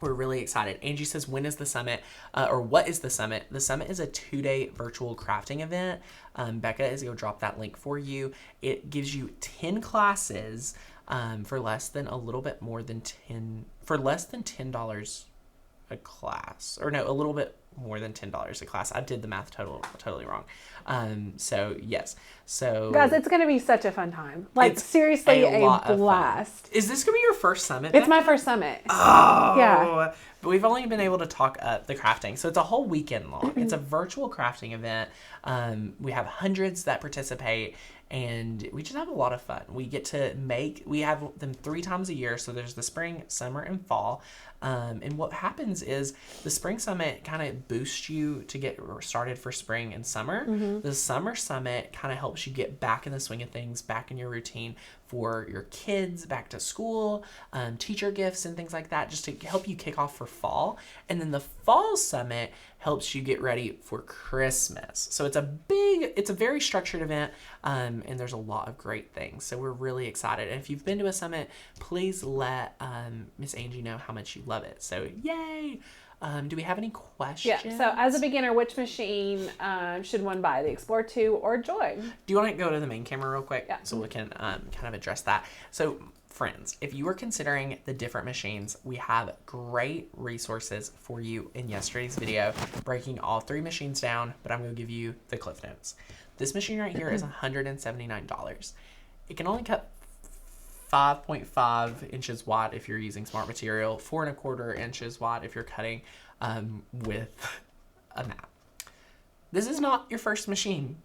we're really excited. Angie says, when is the summit? Or what is the summit? The summit is a 2-day virtual crafting event. Becca is going to drop that link for you. It gives you 10 classes for less than $10 a class. Or no, a little bit more than $10 a class. I did the math totally wrong. So yes. So guys, it's going to be such a fun time. Like seriously, a blast. Is this going to be your first summit? It's my first summit. Oh. Yeah. But we've only been able to talk up the crafting. So it's a whole weekend long. It's a virtual crafting event. We have hundreds that participate, and we just have a lot of fun. We have them 3 times a year. So there's the spring, summer, and fall. And what happens is the spring summit kind of boosts you to get started for spring and summer. The summer summit kind of helps you get back in the swing of things, back in your routine for your kids back to school, teacher gifts and things like that, just to help you kick off for fall. And then the fall summit helps you get ready for Christmas. So it's a very structured event, and there's a lot of great things. So we're really excited. And if you've been to a summit, please let Miss Angie know how much you love it. So yay! Do we have any questions? Yeah, so as a beginner, which machine should one buy, the Explore 2 or Joy? Do you want to go to the main camera real quick? Yeah. So we can kind of address that. So friends, if you are considering the different machines, we have great resources for you in yesterday's video, breaking all 3 machines down, but I'm going to give you the cliff notes. This machine right here is $179. It can only cut 5.5 inches wide if you're using smart material, 4 1/4 inches wide if you're cutting with a mat. This is not your first machine.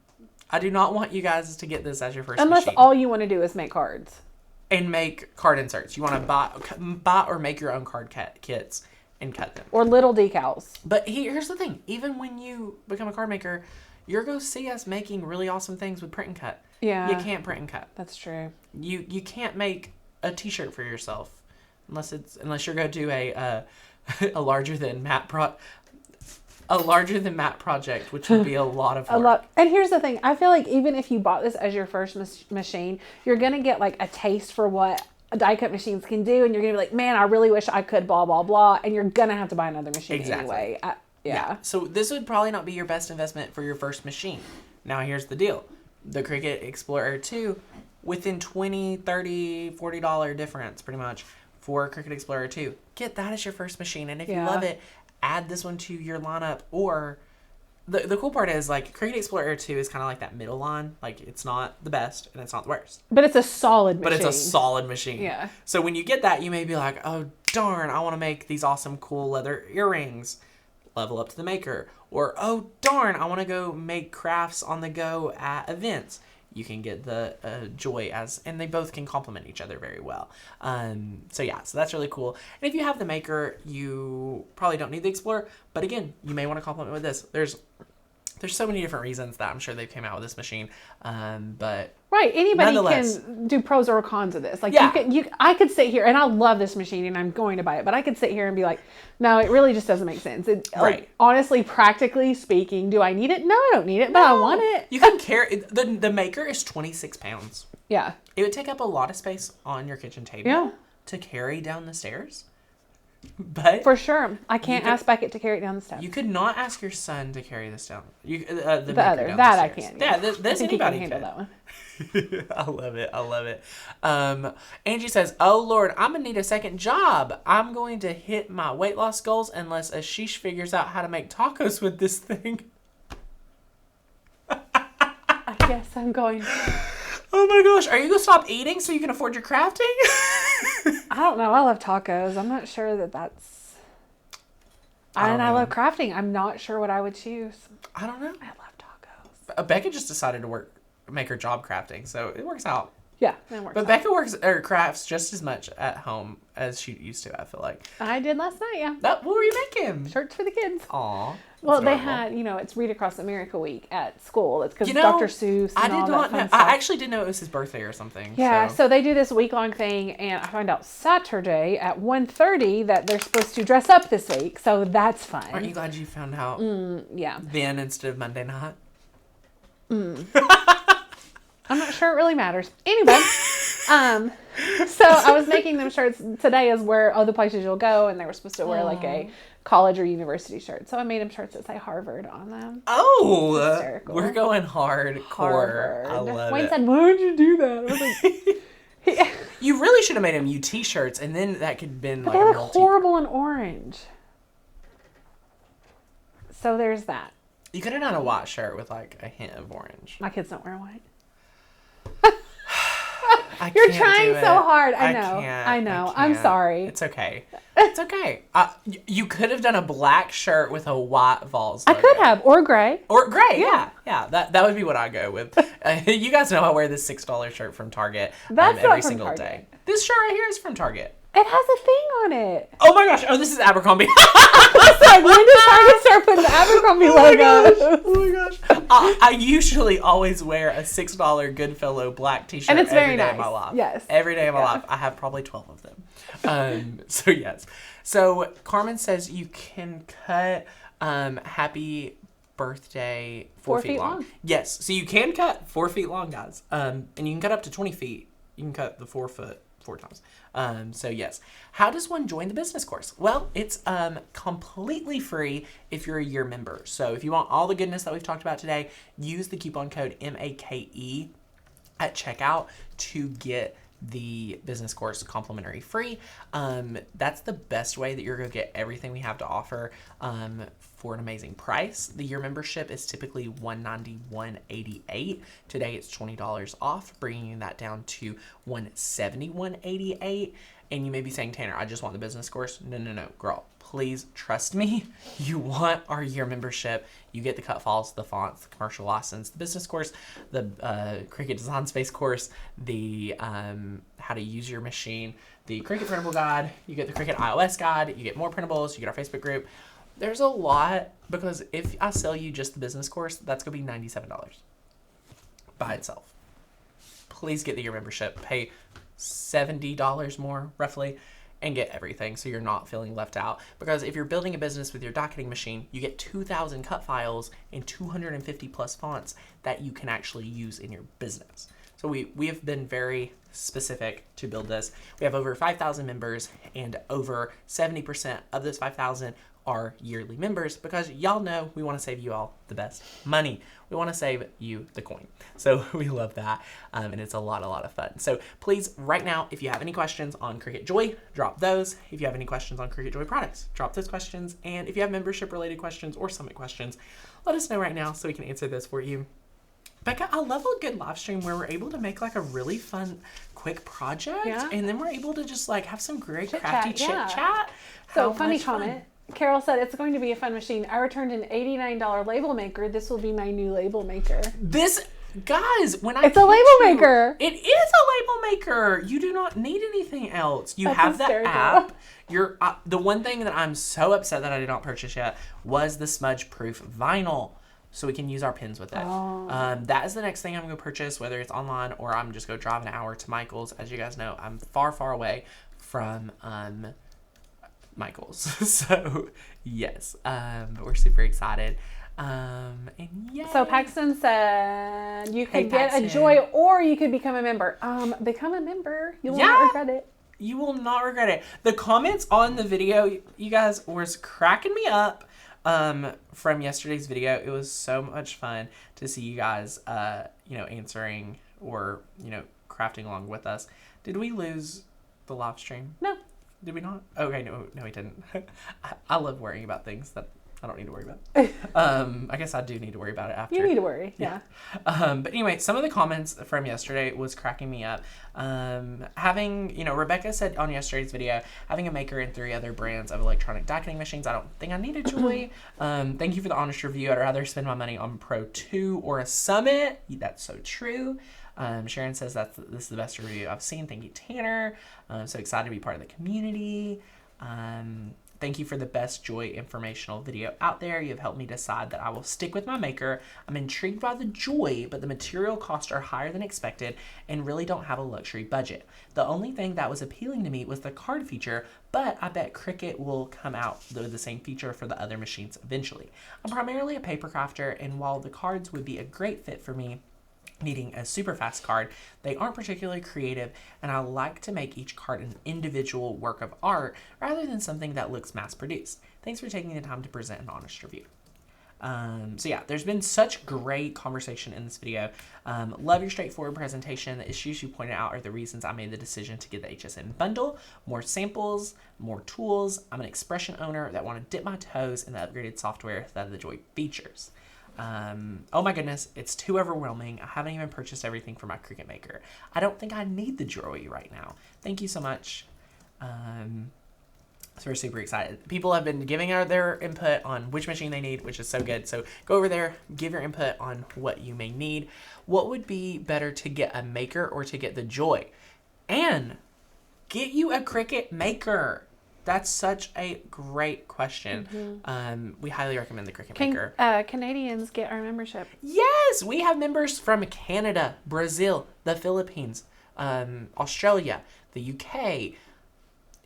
I do not want you guys to get this as your first Unless machine. all you want to do is make cards. And make card inserts. You want to buy or make your own card kits and cut them. Or little decals. But here's the thing. Even when you become a card maker, you're going to see us making really awesome things with print and cut. Yeah. You can't print and cut. That's true. You can't make a t-shirt for yourself unless you're going to do a larger than matte project, which would be a lot of work. And here's the thing. I feel like even if you bought this as your first machine, you're going to get like a taste for what die cut machines can do. And you're going to be like, man, I really wish I could blah, blah, blah. And you're going to have to buy another machine anyway. Yeah. So this would probably not be your best investment for your first machine. Now here's the deal. The Cricut Explore Air 2, within $20, $30, $40 difference pretty much for Cricut Explore Air 2. Get that as your first machine. And if you love it, add this one to your lineup. Or the cool part is like Cricut Explore Air 2 is kind of like that middle line. Like it's not the best and it's not the worst. But it's a solid machine. But it's a solid machine. Yeah. So when you get that, you may be like, oh darn, I want to make these awesome cool leather earrings. Level up to the maker. Or, oh darn, I want to go make crafts on the go at events. You can get the Joy and they both can complement each other very well. So that's really cool. And if you have the maker, you probably don't need the Explorer, but again, you may want to complement with this. There's so many different reasons that I'm sure they came out with this machine, but right, anybody can do pros or cons of this. Like I could sit here and I love this machine and I'm going to buy it, but I could sit here and be like, no, it really just doesn't make sense. Like, honestly, practically speaking, do I need it? No, I don't need it, but I want it. You can carry the maker is 26 pounds. Yeah, it would take up a lot of space on your kitchen table to carry down the stairs. But for sure, I can't ask Beckett to carry it down the steps. You could not ask your son to carry this down. The other down that the I can. Yeah, this anybody can handle that one. I love it. Angie says, "Oh Lord, I'm gonna need a second job. I'm going to hit my weight loss goals unless Ashish figures out how to make tacos with this thing." I guess I'm going. Oh my gosh, are you gonna stop eating so you can afford your crafting? I don't know. I love tacos. I'm not sure that's. I love crafting. I'm not sure what I would choose. I don't know. I love tacos. Becca just decided to make her job crafting, so it works out. Yeah, it works. But Becca crafts just as much at home as she used to. I feel like I did last night. Yeah. What were you making? Shirts for the kids. Aw. Well, they had, it's Read Across America Week at school. It's because Dr. Seuss and all that fun stuff. I actually didn't know it was his birthday or something. Yeah, so they do this week-long thing, and I find out Saturday at 1:30 that they're supposed to dress up this week, so that's fun. Aren't you glad you found out then instead of Monday night? I'm not sure it really matters. Anyway, so I was making them shirts. Today is where the places you'll go, and they were supposed to wear like a college or university shirt. So I made them shirts that say Harvard on them. Oh, we're going hardcore. I love Wayne it. said, "Why would you do that?" I was like, "You really should have made them UT shirts, and then that could have been like." They look horrible in orange. So there's that. You could have done a white shirt with like a hint of orange. My kids don't wear white. I You're can't trying do it. so hard. I know. can't. I'm sorry. It's okay. It's okay. You could have done a black shirt with a white Vols logo. I could have, or gray. Or gray, yeah. That would be what I go with. You guys know I wear this $6 shirt from Target That's every not from single Target. day. This shirt right here is from Target. It has a thing on it. Oh my gosh. Oh, this is Abercrombie. It's like, when did Target start putting the Abercrombie logo? Oh my gosh. I usually always wear a $6 Goodfellow black t-shirt And it's every very day nice. of my life. Yes. Every day of my life. I have probably 12 of them. So yes. So Carmen says you can cut happy birthday 4 feet long. Yes. So you can cut 4 feet long, guys. And you can cut up to 20 feet. You can cut the 4 foot 4 times. So yes. How does one join the business course? Well, it's completely free if you're a year member. So if you want all the goodness that we've talked about today, use the coupon code MAKE at checkout to get the business course complimentary free. That's the best way that you're going to get everything we have to offer for an amazing price. The year membership is typically $191.88. Today it's $20 off, bringing that down to $171.88. And you may be saying, Tanner, I just want the business course. No, girl. Please trust me. You want our year membership. You get the cut files, the fonts, the commercial license, the business course, the Cricut Design Space course, the how to use your machine, the Cricut printable guide. You get the Cricut iOS guide. You get more printables. You get our Facebook group. There's a lot, because if I sell you just the business course, that's going to be $97 by itself. Please get the year membership. Pay $70 more, roughly, and get everything so you're not feeling left out. Because if you're building a business with your docketing machine, you get 2,000 cut files and 250 plus fonts that you can actually use in your business. So we have been very specific to build this. We have over 5,000 members, and over 70% of those 5,000 are yearly members, because y'all know we want to save you all the best money. We want to save you the coin. So we love that. And it's a lot of fun. So please, right now, if you have any questions on Cricut Joy, drop those. If you have any questions on Cricut Joy products, drop those questions. And if you have membership related questions or summit questions, let us know right now so we can answer those for you. Becca, I love a good live stream where we're able to make like a really fun, quick project. Yeah. And then we're able to just like have some great Chit-chat, crafty chit yeah. chat. So funny comment. Carol said, it's going to be a fun machine. I returned an $89 label maker. This will be my new label maker. This, guys, when I It's a label maker. It is a label maker. You do not need anything else. You have the app. You're the one thing that I'm so upset that I did not purchase yet was the smudge proof vinyl, so we can use our pens with it. That is the next thing I'm going to purchase, whether it's online or I'm just going to drive an hour to Michael's. As you guys know, I'm far away from Michael's. So yes, but we're super excited. And yeah. So Paxton said you could get Paxton. a Joy, or you could become a member. Become a member. You will not regret it. You will not regret it. The comments on the video, you guys, was cracking me up from yesterday's video. It was so much fun to see you guys, answering or, crafting along with us. Did we lose the live stream? No. Did we not? Okay, no, we didn't. I love worrying about things that I don't need to worry about. I guess I do need to worry about it after. You need to worry, yeah. But anyway, some of the comments from yesterday was cracking me up. Rebecca said on yesterday's video, having a maker and 3 other brands of electronic docketing machines, I don't think I need a Joy. Thank you for the honest review. I'd rather spend my money on Pro 2 or a Summit. That's so true. Sharon says this is the best review I've seen. Thank you, Tanner. I'm so excited to be part of the community. Thank you for the best Joy informational video out there. You have helped me decide that I will stick with my maker. I'm intrigued by the Joy, but the material costs are higher than expected and really don't have a luxury budget. The only thing that was appealing to me was the card feature, but I bet Cricut will come out with the same feature for the other machines eventually. I'm primarily a paper crafter, and while the cards would be a great fit for me, needing a super fast card, they aren't particularly creative, and I like to make each card an individual work of art rather than something that looks mass produced. Thanks for taking the time to present an honest review. So yeah, there's been such great conversation in this video. Love your straightforward presentation. The issues you pointed out are the reasons I made the decision to get the HSN bundle. More samples, more tools. I'm an expression owner that want to dip my toes in the upgraded software that the Joy features. Oh my goodness, it's too overwhelming. I haven't even purchased everything for my Cricut Maker. I don't think I need the Joy right now. Thank you so much. So we're super excited. People have been giving out their input on which machine they need, which is so good. So go over there, give your input on what you may need. What would be better, to get a Maker or to get the Joy? And get you a Cricut maker. That's such a great question. We highly recommend the Cricut maker. Canadians get our membership. Yes, we have members from Canada, Brazil, the Philippines, Australia, the UK,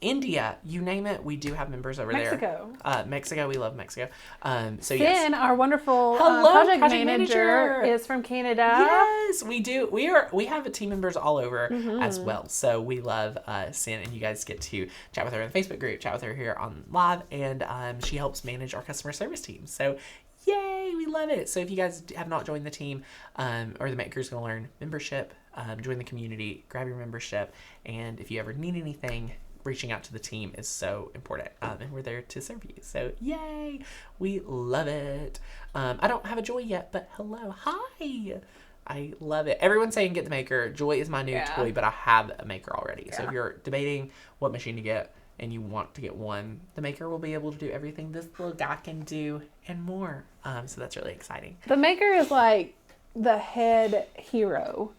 India, you name it. We do have members over Mexico. there. Mexico, we love Mexico. So Finn, yes. our wonderful Hello, project manager is from Canada. Yes, we do. We have team members all over as well. So we love Sin, and you guys get to chat with her in the Facebook group, chat with her here on live, and she helps manage our customer service team. So yay, we love it. So if you guys have not joined the team, or the Maker's Gonna Learn membership, join the community, grab your membership, and if you ever need anything, reaching out to the team is so important, and we're there to serve you. So yay, we love it. I don't have a Joy yet, but hello, hi. I love it. Everyone's saying get the maker. Joy is my new toy, but I have a maker already. So if you're debating what machine to get and you want to get one, the maker will be able to do everything this little guy can do and more. So that's really exciting. The maker is like the head hero,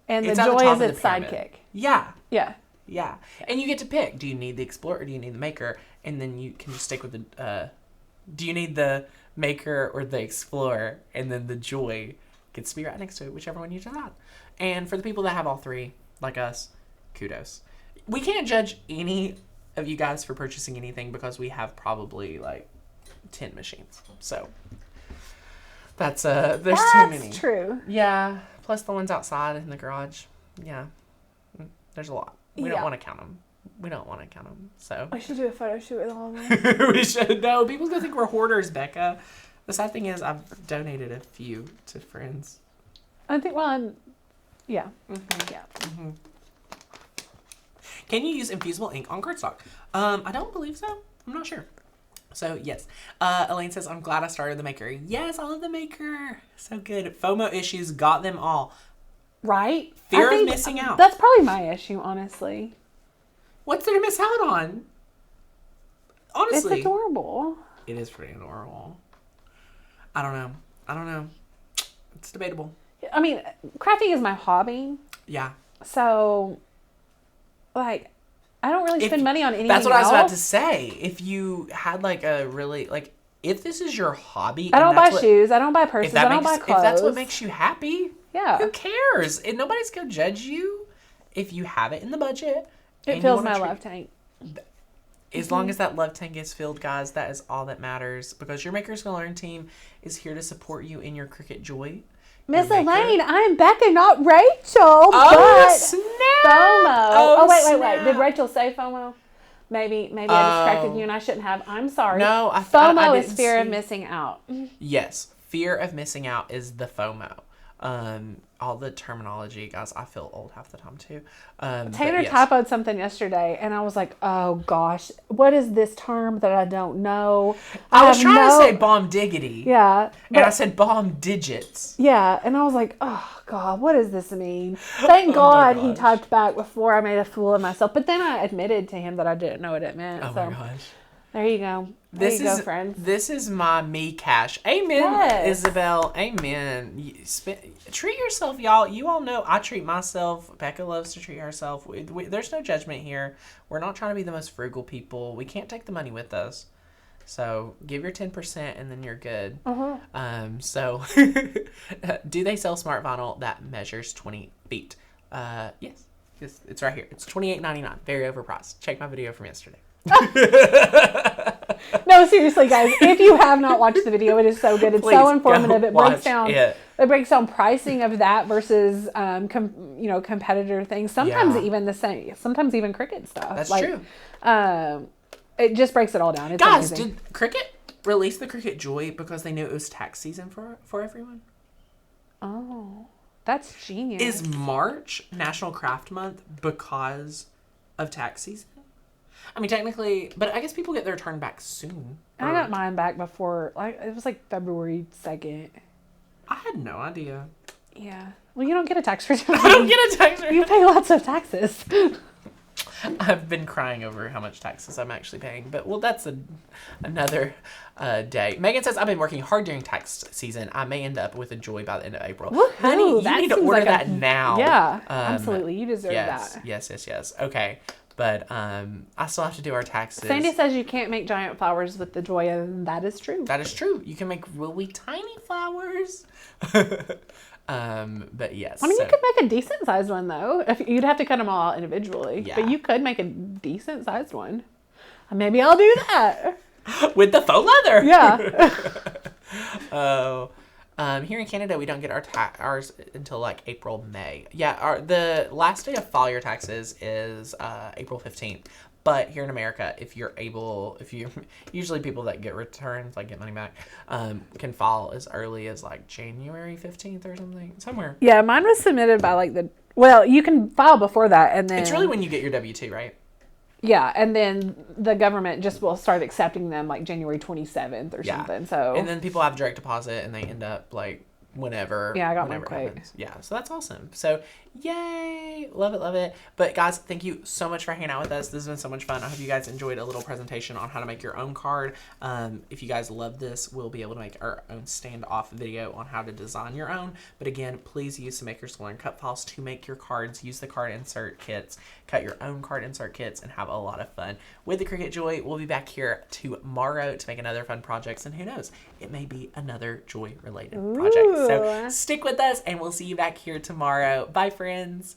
and It's the at the Joy top is of its the pyramid. sidekick. Yeah. Yeah. And you get to pick. Do you need the Explorer or do you need the Maker? And then you can just stick with the... do you need the Maker or the Explorer? And then the Joy gets to be right next to it, whichever one you decide. And for the people that have all three, like us, kudos. We can't judge any of you guys for purchasing anything because we have probably like 10 machines. So that's there's too many. That's true. Yeah. Plus the ones outside in the garage. Yeah. There's a lot. We don't want to count them. So I should do a photo shoot with all of them. we should. No, people's gonna think we're hoarders, Becca. The sad thing is, I've donated a few to friends. I think. Well, yeah. Can you use infusible ink on cardstock? I don't believe so. I'm not sure. So yes. Elaine says, I'm glad I started the maker. Yes, I love the maker. So good. FOMO issues got them all. Right? Fear of missing out. That's probably my issue, honestly. What's there to miss out on? Honestly. It's adorable. It is pretty adorable. I don't know. It's debatable. I mean, crafting is my hobby. Yeah. So, like, I don't really spend money on anything That's what else. I was about to say. If you had like a really, like, if this is your hobby. I don't buy shoes. I don't buy purses. I don't buy clothes. If that's what makes you happy. Yeah. Who cares? And nobody's going to judge you if you have it in the budget. It fills my love tank. As long as that love tank is filled, guys, that is all that matters. Because your Maker's Gonna Learn team is here to support you in your Cricut Joy. Miss Elaine, I'm Becca, not Rachel. Oh, but snap! FOMO. Oh, wait. Snap. Did Rachel say FOMO? Maybe I distracted you and I shouldn't have. I'm sorry. No, FOMO is fear of missing out. Yes, fear of missing out is the FOMO. All the terminology, guys, I feel old half the time too. Tanner typoed something yesterday and I was like, oh gosh, what is this term that I don't know? I was trying to say bomb diggity. Yeah. And I said bomb digits. Yeah. And I was like, oh God, what does this mean? Thank God he typed back before I made a fool of myself. But then I admitted to him that I didn't know what it meant. Oh my gosh. There you go. There you go, friends. This is my me cash. Amen, yes. Isabel. Amen. Treat yourself, y'all. You all know I treat myself. Becca loves to treat herself. There's no judgment here. We're not trying to be the most frugal people. We can't take the money with us. So give your 10% and then you're good. So do they sell smart vinyl that measures 20 feet? Yes. It's right here. It's $28.99. Very overpriced. Check my video from yesterday. No, seriously, guys. If you have not watched the video, it is so good. It's so informative. It breaks down pricing of that versus competitor things. Sometimes even the same. Sometimes even Cricut stuff. That's true. It just breaks it all down. It's guys, amazing. did Cricut release the Cricut Joy because they knew it was tax season for everyone? Oh, that's genius. Is March National Craft Month because of tax season? I mean, technically, but I guess people get their return back soon. I got mine back before, it was like February 2nd. I had no idea. Yeah. Well, you don't get a tax return. I don't get a tax return. You pay lots of taxes. I've been crying over how much taxes I'm actually paying, but that's another day. Megan says, I've been working hard during tax season. I may end up with a Joy by the end of April. Woo-hoo, honey, you need to order that now. Yeah, absolutely. You deserve that. Yes. Okay. But I still have to do our taxes. Sandy says you can't make giant flowers with the Joy, and that is true. That is true. You can make really tiny flowers. But yes. I mean, you could make a decent sized one though. If you'd have to cut them all out individually, Yeah. but you could make a decent sized one. Maybe I'll do that. With the faux leather. Yeah. Oh. Here in Canada, we don't get ours until like April, May. Yeah, the last day of file your taxes is April 15th. But here in America, usually people that get returns, like get money back, can file as early as like January 15th or something, somewhere. Yeah, mine was submitted by you can file before that, and then It's really when you get your W-2, right? Yeah, and then the government just will start accepting them like January 27th or something. So and then people have direct deposit, and they end up like whenever. Yeah, I got whenever mine it happens. Yeah, so that's awesome. So yay, love it, love it. But guys, thank you so much for hanging out with us. This has been so much fun. I hope you guys enjoyed a little presentation on how to make your own card. If you guys love this, we'll be able to make our own standoff video on how to design your own. But again, please use some Maker School and Cut Files to make your cards. Use the card insert kits, cut your own card insert kits, and have a lot of fun with the Cricut Joy. We'll be back here tomorrow to make another fun projects, and who knows, it may be another Joy related project. So stick with us, and we'll see you back here tomorrow. Bye, friends.